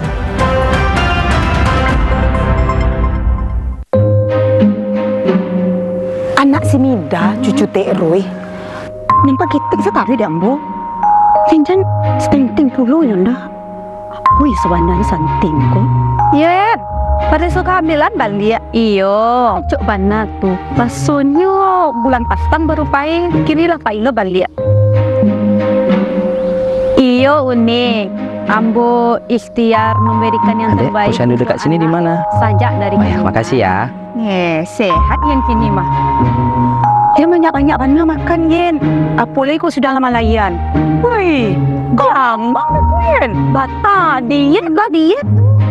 Anak si Mida, cucu Teh Roy, nampak kita sekali dah, Bu. Tinjan stinting dulu ya dah. Wih, sebenarnya santing kok. Iya, pada suka ambilan balik. Iyo, cok banat tuh. Pasunyo bulan pasang baru paing, kini lah paing lo balik. Iyo unik. Ambo ikhtiar memberikan yang terbaik. Posyandu dekat sini di mana? Sajak dari. Oh ya, makasih ya. Sehat yang kini mah. Ya banyak-banyak mana makan Yen. Apalagi kau sudah lama layan. Wih, gampang Yen. Bata diet lah diet.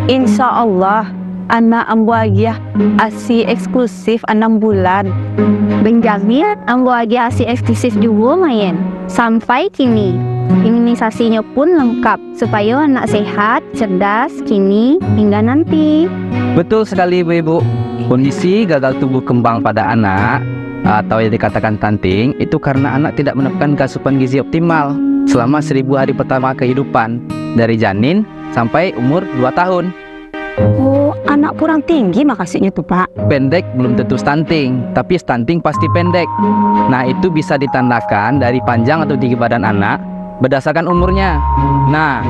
Insya Allah, anak ambo agia asi eksklusif 6 bulan. Benjamin ambo agia asi eksklusif juga main. Sampai kini, imunisasinya pun lengkap supaya anak sehat, cerdas kini hingga nanti. Betul sekali Ibu. Kondisi gagal tumbuh kembang pada anak atau yang dikatakan stunting itu karena anak tidak mendapatkan asupan gizi optimal selama 1000 hari pertama kehidupan dari janin sampai umur 2 tahun. Oh, anak kurang tinggi makasihnya tuh Pak. Pendek belum tentu stunting, tapi stunting pasti pendek. Nah, itu bisa ditandakan dari panjang atau tinggi badan anak berdasarkan umurnya. Nah,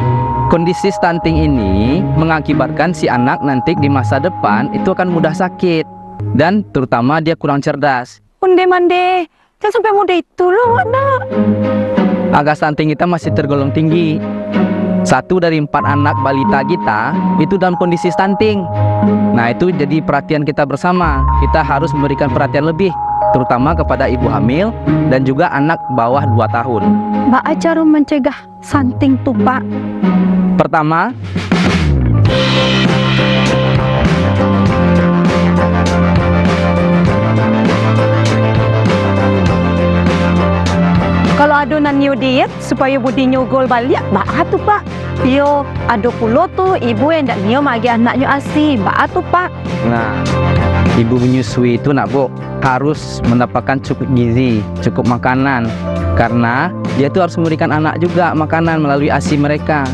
kondisi stunting ini mengakibatkan si anak nanti di masa depan itu akan mudah sakit dan terutama dia kurang cerdas. Mande, jangan sampai muda itu loh anak. Angka stunting kita masih tergolong tinggi. 1 dari 4 anak balita kita itu dalam kondisi stunting. Nah, itu jadi perhatian kita bersama. Kita harus memberikan perhatian lebih, terutama kepada ibu hamil dan juga anak bawah 2 tahun. Mbak cara mencegah stunting tuh Pak? Pertama, kalau adonan new diet supaya budinya gol balik, mbak tuh Pak. Yo, ada pula tuh ibu yang tak nio magi anaknya asi, mbak tuh Pak. Nah, ibu menyusui itu nak Bu harus mendapatkan cukup gizi, cukup makanan, karena dia tuh harus memberikan anak juga makanan melalui ASI mereka.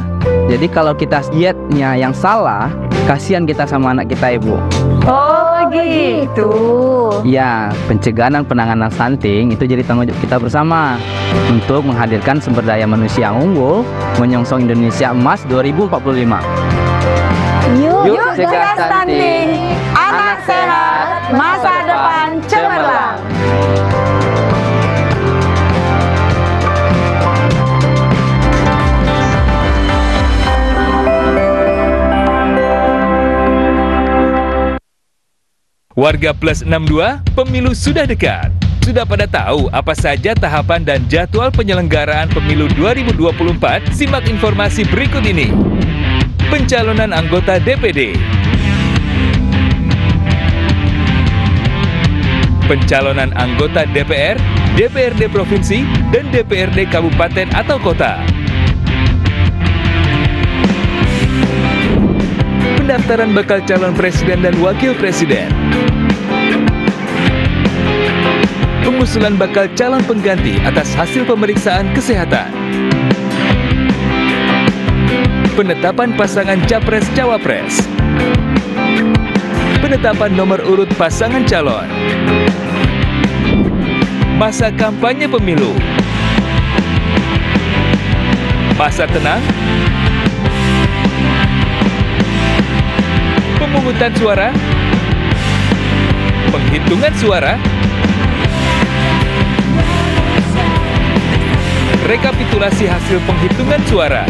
Jadi kalau kita dietnya yang salah, kasihan kita sama anak kita Ibu. Oh gitu. Ya, pencegahan dan penanganan stunting itu jadi tanggung jawab kita bersama untuk menghadirkan sumber daya manusia yang unggul menyongsong Indonesia Emas 2045. Yuk cegah stunting, anak sehat, masa depan cemerlang. Warga Plus 62, pemilu sudah dekat. Sudah pada tahu apa saja tahapan dan jadwal penyelenggaraan pemilu 2024? Simak informasi berikut ini. Pencalonan anggota DPD. Pencalonan anggota DPR, DPRD Provinsi, dan DPRD Kabupaten atau Kota. pendaftaran bakal calon presiden dan wakil presiden, pengusulan bakal calon pengganti atas hasil pemeriksaan kesehatan, penetapan pasangan Capres-Cawapres, penetapan nomor urut pasangan calon, masa kampanye pemilu, masa tenang, pemungutan suara, penghitungan suara, rekapitulasi hasil penghitungan suara,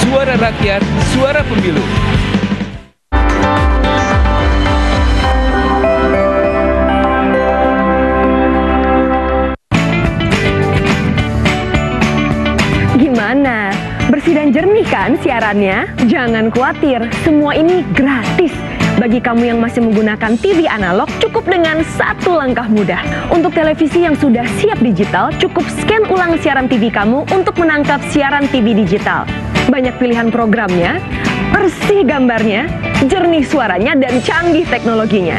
suara rakyat, suara pemilu. Gimana? Bersih dan jernih kan siarannya? Jangan khawatir, semua ini gratis. Bagi kamu yang masih menggunakan TV analog, cukup dengan satu langkah mudah. Untuk televisi yang sudah siap digital, cukup scan ulang siaran TV kamu untuk menangkap siaran TV digital. Banyak pilihan programnya, bersih gambarnya, jernih suaranya, dan canggih teknologinya.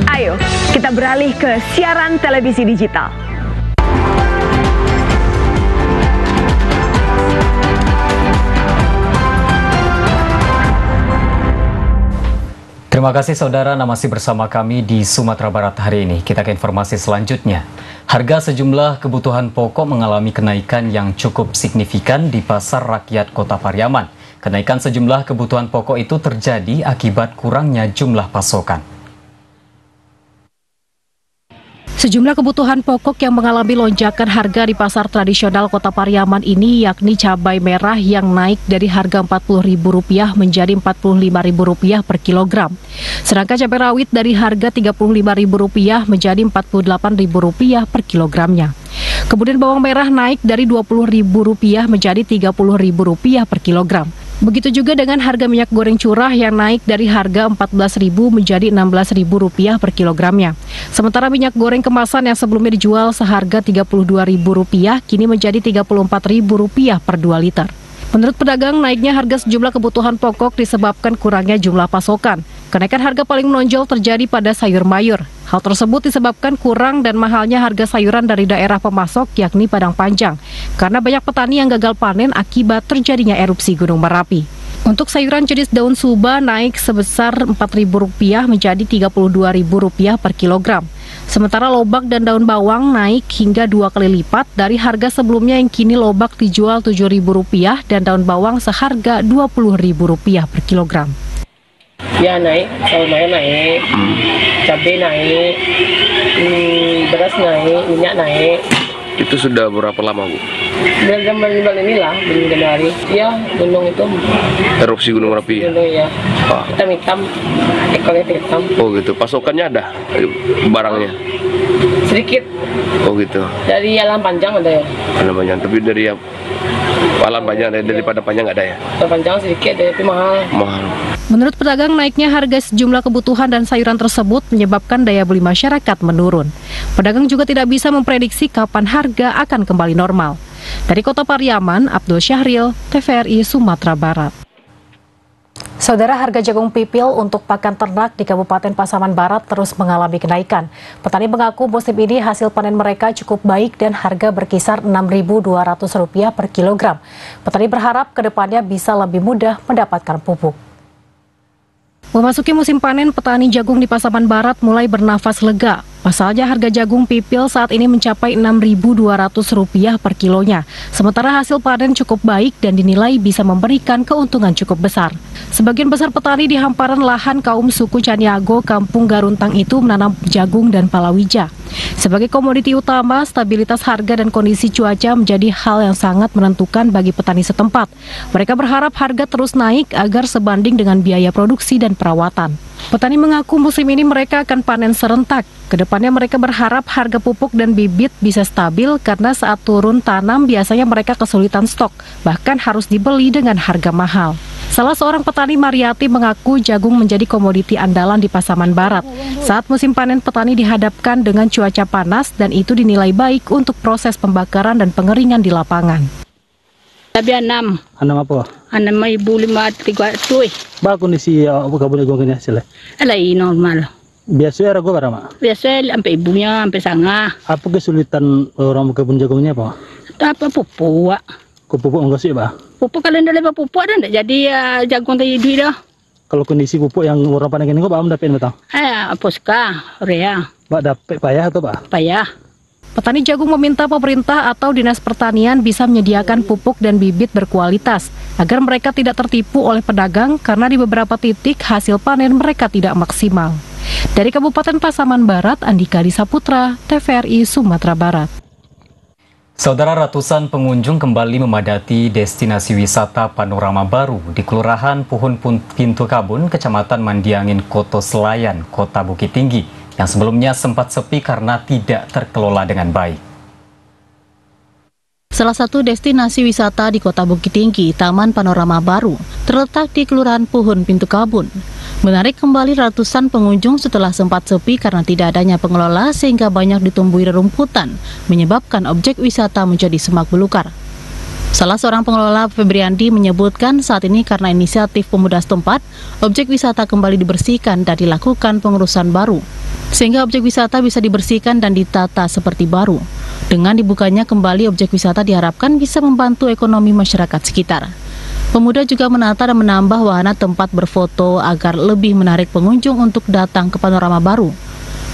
Ayo, kita beralih ke siaran televisi digital. Terima kasih saudara, masih bersama kami di Sumatera Barat hari ini. Kita ke informasi selanjutnya. Harga sejumlah kebutuhan pokok mengalami kenaikan yang cukup signifikan di Pasar Rakyat Kota Pariaman. Kenaikan sejumlah kebutuhan pokok itu terjadi akibat kurangnya jumlah pasokan. Sejumlah kebutuhan pokok yang mengalami lonjakan harga di pasar tradisional Kota Pariaman ini yakni cabai merah yang naik dari harga Rp40.000 menjadi Rp45.000 per kilogram. Sedangkan cabai rawit dari harga Rp35.000 menjadi Rp48.000 per kilogramnya. Kemudian bawang merah naik dari Rp20.000 menjadi Rp30.000 per kilogram. Begitu juga dengan harga minyak goreng curah yang naik dari harga Rp14.000 menjadi Rp16.000 per kilogramnya. Sementara minyak goreng kemasan yang sebelumnya dijual seharga Rp32.000 kini menjadi Rp34.000 per 2 liter. Menurut pedagang, naiknya harga sejumlah kebutuhan pokok disebabkan kurangnya jumlah pasokan. Kenaikan harga paling menonjol terjadi pada sayur mayur. Hal tersebut disebabkan kurang dan mahalnya harga sayuran dari daerah pemasok yakni Padang Panjang, karena banyak petani yang gagal panen akibat terjadinya erupsi Gunung Merapi. Untuk sayuran jenis daun suba naik sebesar Rp4.000 menjadi Rp32.000 per kilogram. Sementara lobak dan daun bawang naik hingga 2 kali lipat dari harga sebelumnya yang kini lobak dijual Rp7.000 dan daun bawang seharga Rp20.000 per kilogram. Ya naik, sayur mayur naik, cabai naik, beras naik, minyak naik. Itu sudah berapa lama, Bu? Dari bulan inilah, bulan Januari. Ya, gunung itu. Erupsi Gunung Merapi? Gunung ya. Hitam-hitam, ekornya hitam. Oh gitu, pasokannya ada barangnya? Sedikit. Oh gitu. Dari Alam Panjang ada ya? Alam Panjang, tapi dari Alam Panjang, daripada Panjang nggak ada ya? Alam Panjang sedikit, tapi mahal. Mahal. Menurut pedagang, naiknya harga sejumlah kebutuhan dan sayuran tersebut menyebabkan daya beli masyarakat menurun. Pedagang juga tidak bisa memprediksi kapan harga akan kembali normal. Dari Kota Pariaman, Abdul Syahril, TVRI Sumatera Barat. Saudara, harga jagung pipil untuk pakan ternak di Kabupaten Pasaman Barat terus mengalami kenaikan. Petani mengaku musim ini hasil panen mereka cukup baik dan harga berkisar Rp6.200 per kilogram. Petani berharap kedepannya bisa lebih mudah mendapatkan pupuk. Memasuki musim panen, petani jagung di Pasaman Barat mulai bernafas lega. Pasalnya harga jagung pipil saat ini mencapai Rp6.200 per kilonya. Sementara hasil panen cukup baik dan dinilai bisa memberikan keuntungan cukup besar. Sebagian besar petani di hamparan lahan kaum suku Caniago, Kampung Garuntang itu menanam jagung dan palawija. Sebagai komoditi utama, stabilitas harga dan kondisi cuaca menjadi hal yang sangat menentukan bagi petani setempat. Mereka berharap harga terus naik agar sebanding dengan biaya produksi dan perawatan. Petani mengaku musim ini mereka akan panen serentak. Kedepannya mereka berharap harga pupuk dan bibit bisa stabil karena saat turun tanam biasanya mereka kesulitan stok, bahkan harus dibeli dengan harga mahal. Salah seorang petani, Mariati, mengaku jagung menjadi komoditi andalan di Pasaman Barat. Saat musim panen, petani dihadapkan dengan cuaca panas dan itu dinilai baik untuk proses pembakaran dan pengeringan di lapangan. Tapi 6. 6 apa? 6,530. Ba kondisi kabun jagung ini hasilnya? Alai normal. Biasa era gue berapa? Biasa sampai ibunya sampai sanga. Apa kesulitan orang kebun jagungnya apa? Apa pupuk? Pupuk enggak sih, Pak? Pupuk kalian dah lepas pupuk dah enggak jadi jagung tadi duit dah. Kalau kondisi pupuk yang orang panen ini kok Pak dapat betul? Poska, urea. Pak dapat payah atau Pak? Payah. Petani jagung meminta pemerintah atau Dinas Pertanian bisa menyediakan pupuk dan bibit berkualitas agar mereka tidak tertipu oleh pedagang karena di beberapa titik hasil panen mereka tidak maksimal. Dari Kabupaten Pasaman Barat, Andika Disaputra, TVRI Sumatera Barat. Saudara, ratusan pengunjung kembali memadati destinasi wisata Panorama Baru di Kelurahan Puhun Pintu Kabun, Kecamatan Mandiangin, Koto Selayan, Kota Bukit Tinggi, yang sebelumnya sempat sepi karena tidak terkelola dengan baik. Salah satu destinasi wisata di Kota Bukit Tinggi, Taman Panorama Baru, terletak di Kelurahan Puhun Pintu Kabun, menarik kembali ratusan pengunjung setelah sempat sepi karena tidak adanya pengelola sehingga banyak ditumbuhi rerumputan, menyebabkan objek wisata menjadi semak belukar. Salah seorang pengelola, Febriandi, menyebutkan saat ini karena inisiatif pemuda setempat, objek wisata kembali dibersihkan dan dilakukan pengurusan baru, sehingga objek wisata bisa dibersihkan dan ditata seperti baru. Dengan dibukanya kembali objek wisata diharapkan bisa membantu ekonomi masyarakat sekitar. Pemuda juga menata dan menambah wahana tempat berfoto agar lebih menarik pengunjung untuk datang ke Panorama Baru.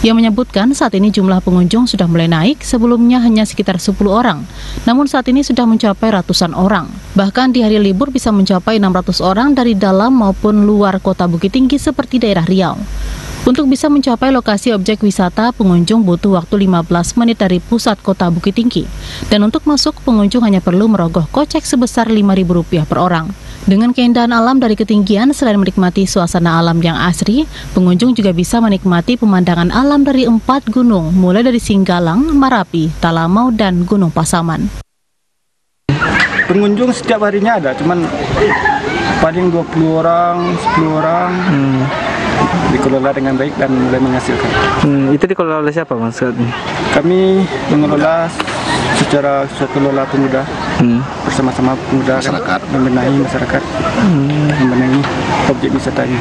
Ia menyebutkan saat ini jumlah pengunjung sudah mulai naik, sebelumnya hanya sekitar 10 orang, namun saat ini sudah mencapai ratusan orang. Bahkan di hari libur bisa mencapai 600 orang dari dalam maupun luar Kota Bukit Tinggi seperti daerah Riau. Untuk bisa mencapai lokasi objek wisata, pengunjung butuh waktu 15 menit dari pusat Kota Bukit Tinggi. Dan untuk masuk, pengunjung hanya perlu merogoh kocek sebesar Rp5.000 per orang. Dengan keindahan alam dari ketinggian, selain menikmati suasana alam yang asri, pengunjung juga bisa menikmati pemandangan alam dari 4 gunung, mulai dari Singgalang, Marapi, Talamau, dan Gunung Pasaman. Pengunjung setiap harinya ada, cuman paling 20 orang, 10 orang. Dikelola dengan baik dan mulai menghasilkan. Itu dikelola oleh siapa maksudnya? Kami mengelola secara kelola pemuda, bersama-sama pemuda masyarakat, membenahi masyarakat, membenahi objek wisata ini.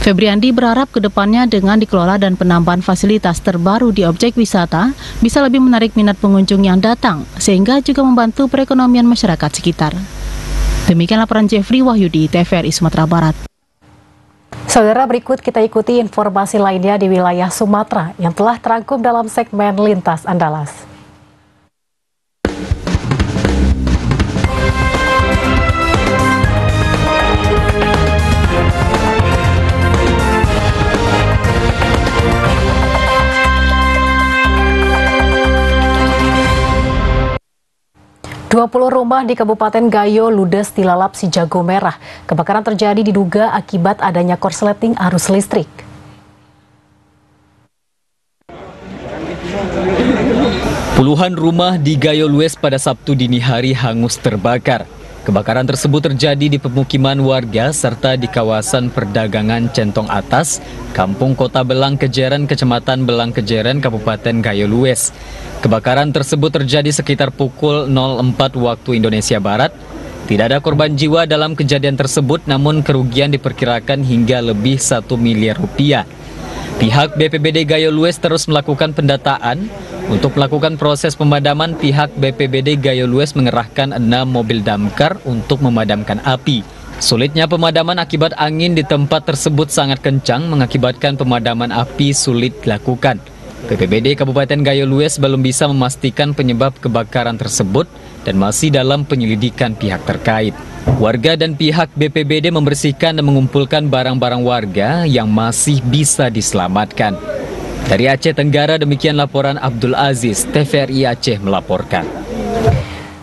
Febriandi berharap kedepannya dengan dikelola dan penambahan fasilitas terbaru di objek wisata bisa lebih menarik minat pengunjung yang datang, sehingga juga membantu perekonomian masyarakat sekitar. Demikian laporan Jeffrey Wahyudi, TVRI Sumatera Barat. Saudara, berikut kita ikuti informasi lainnya di wilayah Sumatera yang telah terangkum dalam segmen Lintas Andalas. Dua 20 rumah di Kabupaten Gayo ludes dilalap si jago merah. Kebakaran terjadi diduga akibat adanya korsleting arus listrik. Puluhan rumah di Gayo Lues pada Sabtu dini hari hangus terbakar. Kebakaran tersebut terjadi di pemukiman warga serta di kawasan perdagangan Centong Atas, Kampung Kota Belang Kejeren, Kecamatan Belang Kejeren, Kabupaten Gayo Lues. Kebakaran tersebut terjadi sekitar pukul 04 waktu Indonesia Barat. Tidak ada korban jiwa dalam kejadian tersebut, namun kerugian diperkirakan hingga lebih 1 miliar rupiah. Pihak BPBD Gayo Lues terus melakukan pendataan. Untuk melakukan proses pemadaman, pihak BPBD Gayo Lues mengerahkan 6 mobil damkar untuk memadamkan api. Sulitnya pemadaman akibat angin di tempat tersebut sangat kencang mengakibatkan pemadaman api sulit dilakukan. BPBD Kabupaten Gayo Lues belum bisa memastikan penyebab kebakaran tersebut dan masih dalam penyelidikan pihak terkait. Warga dan pihak BPBD membersihkan dan mengumpulkan barang-barang warga yang masih bisa diselamatkan. Dari Aceh Tenggara, demikian laporan Abdul Aziz, TVRI Aceh melaporkan.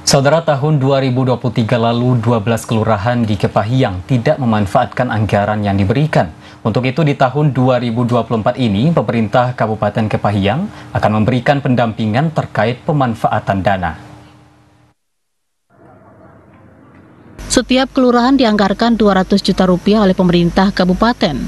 Saudara, tahun 2023 lalu 12 kelurahan di Kepahiang tidak memanfaatkan anggaran yang diberikan. Untuk itu di tahun 2024 ini, pemerintah Kabupaten Kepahiang akan memberikan pendampingan terkait pemanfaatan dana. Setiap kelurahan dianggarkan 200 juta rupiah oleh pemerintah kabupaten.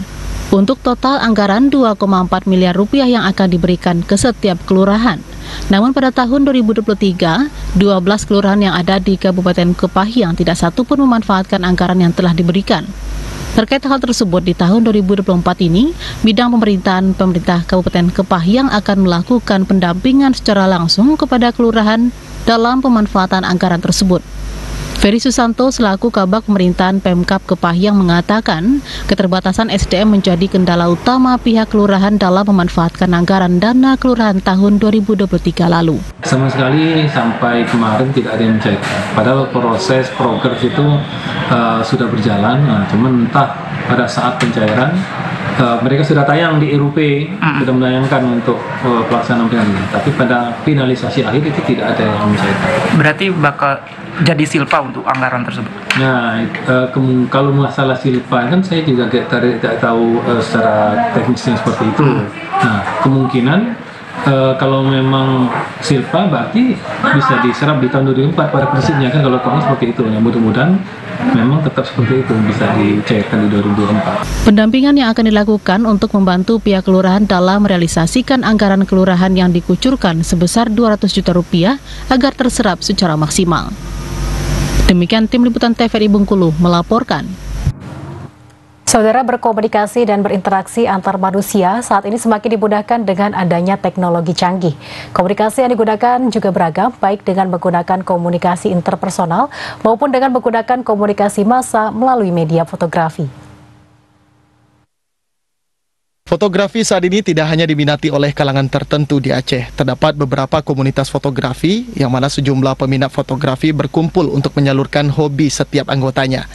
Untuk total anggaran 2,4 miliar rupiah yang akan diberikan ke setiap kelurahan. Namun pada tahun 2023, 12 kelurahan yang ada di Kabupaten Kepahyang tidak satu pun memanfaatkan anggaran yang telah diberikan. Terkait hal tersebut, di tahun 2024 ini, bidang pemerintah Kabupaten Kepahyang akan melakukan pendampingan secara langsung kepada kelurahan dalam pemanfaatan anggaran tersebut. Ferry Susanto selaku Kabag Pemerintahan Pemkab Kepahyang mengatakan keterbatasan SDM menjadi kendala utama pihak kelurahan dalam memanfaatkan anggaran dana kelurahan tahun 2023 lalu. Sama sekali sampai kemarin tidak ada yang mencairkan. Padahal proses progres itu sudah berjalan, cuman entah pada saat pencairan mereka sudah tayang di RUP, sudah menayangkan untuk pelaksanaan pengadilan. Tapi pada finalisasi akhir itu tidak ada yang mencairkan. Berarti bakal jadi silpa untuk anggaran tersebut. Nah, kalau masalah silpa kan saya juga tidak tahu secara teknisnya seperti itu. Nah, kemungkinan kalau memang silpa berarti bisa diserap di tahun 2004 pada prinsipnya kan, kalau tahun seperti itu. Ya, mudah-mudahan memang tetap seperti itu bisa dicairkan di 2024. Pendampingan yang akan dilakukan untuk membantu pihak kelurahan dalam merealisasikan anggaran kelurahan yang dikucurkan sebesar 200 juta rupiah agar terserap secara maksimal. Demikian Tim Liputan TVRI Bengkulu melaporkan. Saudara, berkomunikasi dan berinteraksi antar manusia saat ini semakin dimudahkan dengan adanya teknologi canggih. Komunikasi yang digunakan juga beragam, baik dengan menggunakan komunikasi interpersonal maupun dengan menggunakan komunikasi massa melalui media fotografi. Fotografi saat ini tidak hanya diminati oleh kalangan tertentu di Aceh. Terdapat beberapa komunitas fotografi yang mana sejumlah peminat fotografi berkumpul untuk menyalurkan hobi setiap anggotanya.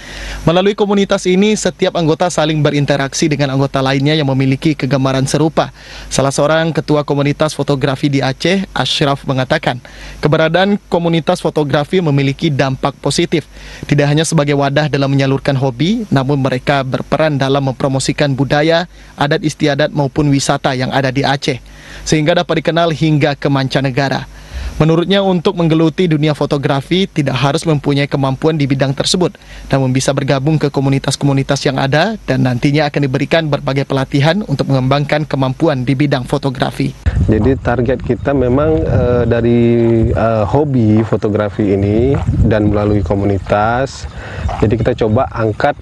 Melalui komunitas ini, setiap anggota saling berinteraksi dengan anggota lainnya yang memiliki kegemaran serupa. Salah seorang ketua komunitas fotografi di Aceh, Ashraf, mengatakan, keberadaan komunitas fotografi memiliki dampak positif. Tidak hanya sebagai wadah dalam menyalurkan hobi, namun mereka berperan dalam mempromosikan budaya, adat istiadat maupun wisata yang ada di Aceh, sehingga dapat dikenal hingga ke mancanegara. Menurutnya, untuk menggeluti dunia fotografi tidak harus mempunyai kemampuan di bidang tersebut, namun bisa bergabung ke komunitas-komunitas yang ada dan nantinya akan diberikan berbagai pelatihan untuk mengembangkan kemampuan di bidang fotografi. Jadi target kita memang dari hobi fotografi ini dan melalui komunitas, jadi kita coba angkat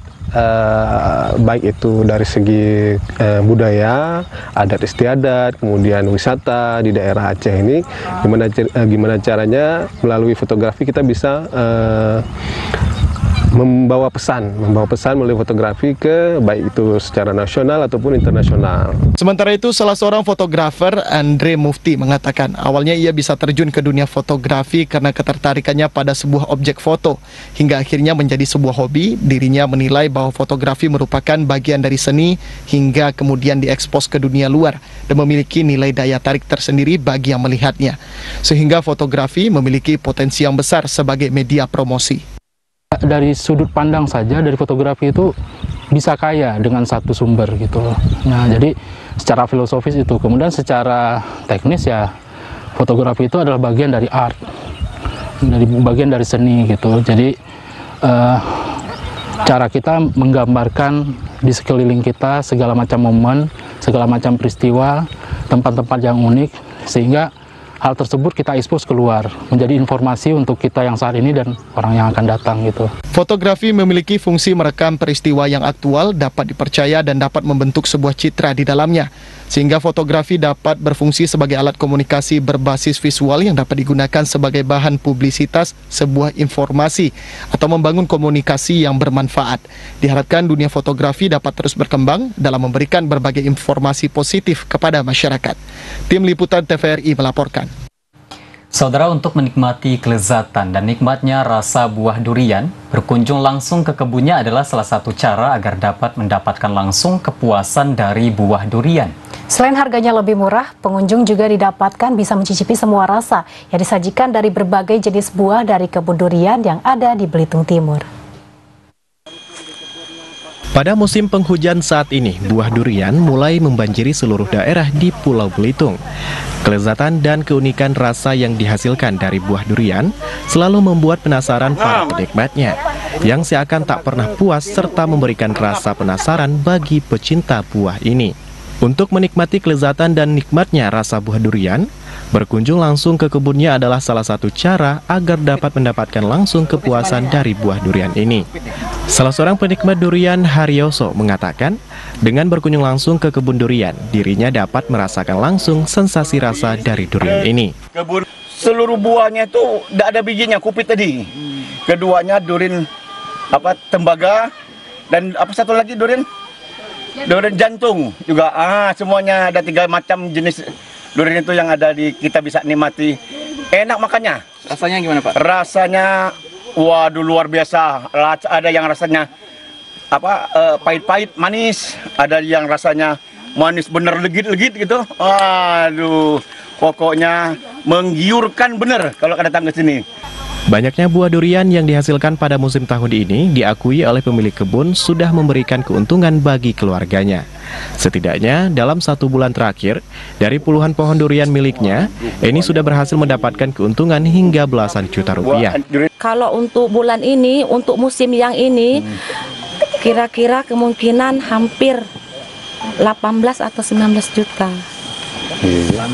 baik itu dari segi budaya, adat istiadat, kemudian wisata di daerah Aceh ini, gimana caranya melalui fotografi kita bisa membawa pesan melalui fotografi ke baik itu secara nasional ataupun internasional. Sementara itu, salah seorang fotografer, Andre Mufti, mengatakan awalnya ia bisa terjun ke dunia fotografi karena ketertarikannya pada sebuah objek foto. Hingga akhirnya menjadi sebuah hobi, dirinya menilai bahwa fotografi merupakan bagian dari seni hingga kemudian diekspos ke dunia luar dan memiliki nilai daya tarik tersendiri bagi yang melihatnya. Sehingga fotografi memiliki potensi yang besar sebagai media promosi. Dari sudut pandang saja dari fotografi itu bisa kaya dengan satu sumber gitu loh. Nah, jadi secara filosofis itu, kemudian secara teknis ya fotografi itu adalah bagian dari art, bagian dari seni gitu. Jadi cara kita menggambarkan di sekeliling kita segala macam momen, segala macam peristiwa, tempat-tempat yang unik, sehingga hal tersebut kita expose keluar, menjadi informasi untuk kita yang saat ini dan orang yang akan datang gitu. Fotografi memiliki fungsi merekam peristiwa yang aktual, dapat dipercaya dan dapat membentuk sebuah citra di dalamnya. Sehingga fotografi dapat berfungsi sebagai alat komunikasi berbasis visual yang dapat digunakan sebagai bahan publisitas sebuah informasi atau membangun komunikasi yang bermanfaat. Diharapkan dunia fotografi dapat terus berkembang dalam memberikan berbagai informasi positif kepada masyarakat. Tim Liputan TVRI melaporkan. Saudara, untuk menikmati kelezatan dan nikmatnya rasa buah durian, berkunjung langsung ke kebunnya adalah salah satu cara agar dapat mendapatkan langsung kepuasan dari buah durian. Selain harganya lebih murah, pengunjung juga didapatkan bisa mencicipi semua rasa yang disajikan dari berbagai jenis buah dari kebun durian yang ada di Belitung Timur. Pada musim penghujan saat ini, buah durian mulai membanjiri seluruh daerah di Pulau Belitung. Kelezatan dan keunikan rasa yang dihasilkan dari buah durian selalu membuat penasaran para penikmatnya, yang seakan tak pernah puas serta memberikan rasa penasaran bagi pecinta buah ini. Untuk menikmati kelezatan dan nikmatnya rasa buah durian, berkunjung langsung ke kebunnya adalah salah satu cara agar dapat mendapatkan langsung kepuasan dari buah durian ini. Salah seorang penikmat durian, Haryoso, mengatakan, dengan berkunjung langsung ke kebun durian, dirinya dapat merasakan langsung sensasi rasa dari durian ini. Kebun seluruh buahnya itu tidak ada bijinya, kupit tadi. Keduanya durian tembaga dan satu lagi durian jantung juga. Semuanya ada 3 macam jenis durian itu yang ada kita bisa nikmati. Enak makannya. Rasanya gimana, Pak? Rasanya waduh luar biasa. Ada yang rasanya pahit-pahit, manis. Ada yang rasanya manis bener, legit-legit gitu. Aduh, pokoknya menggiurkan bener kalau datang ke sini. Banyaknya buah durian yang dihasilkan pada musim tahun ini diakui oleh pemilik kebun sudah memberikan keuntungan bagi keluarganya. Setidaknya dalam 1 bulan terakhir, dari puluhan pohon durian miliknya, ini sudah berhasil mendapatkan keuntungan hingga belasan juta rupiah. Kalau untuk bulan ini, untuk musim yang ini, kira-kira kemungkinan hampir 18 atau 19 juta.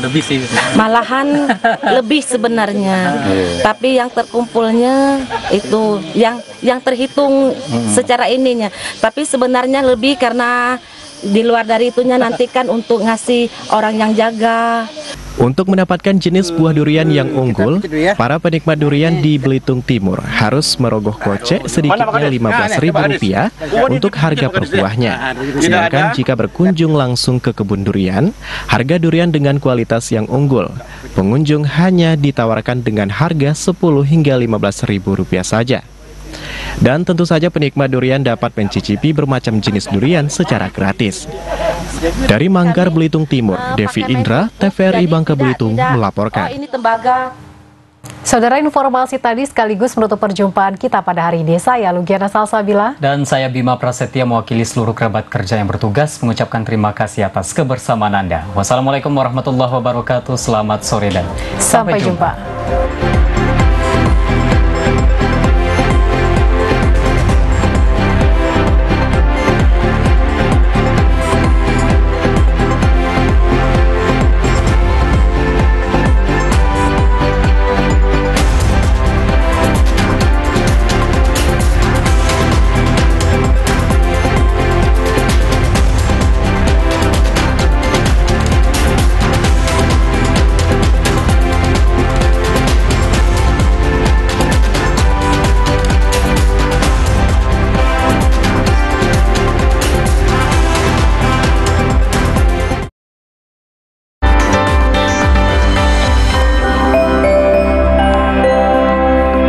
Lebih sih. Malahan lebih sebenarnya. Tapi yang terkumpulnya itu yang terhitung secara ininya. Tapi sebenarnya lebih karena di luar dari itunya nanti kan untuk ngasih orang yang jaga. Untuk mendapatkan jenis buah durian yang unggul, para penikmat durian di Belitung Timur harus merogoh kocek sedikitnya Rp15.000 untuk harga per buahnya. Sedangkan jika berkunjung langsung ke kebun durian, harga durian dengan kualitas yang unggul, pengunjung hanya ditawarkan dengan harga Rp10 hingga Rp15.000 saja. Dan tentu saja penikmat durian dapat mencicipi bermacam jenis durian secara gratis. Dari Manggar, Belitung Timur, Devi Indra, TVRI Bangka Belitung melaporkan. Ini tembaga. Saudara, informasi tadi sekaligus menutup perjumpaan kita pada hari ini. Saya Lugiana Salsabila. Dan saya Bima Prasetya mewakili seluruh kerabat kerja yang bertugas mengucapkan terima kasih atas kebersamaan Anda. Wassalamualaikum warahmatullahi wabarakatuh. Selamat sore dan sampai jumpa.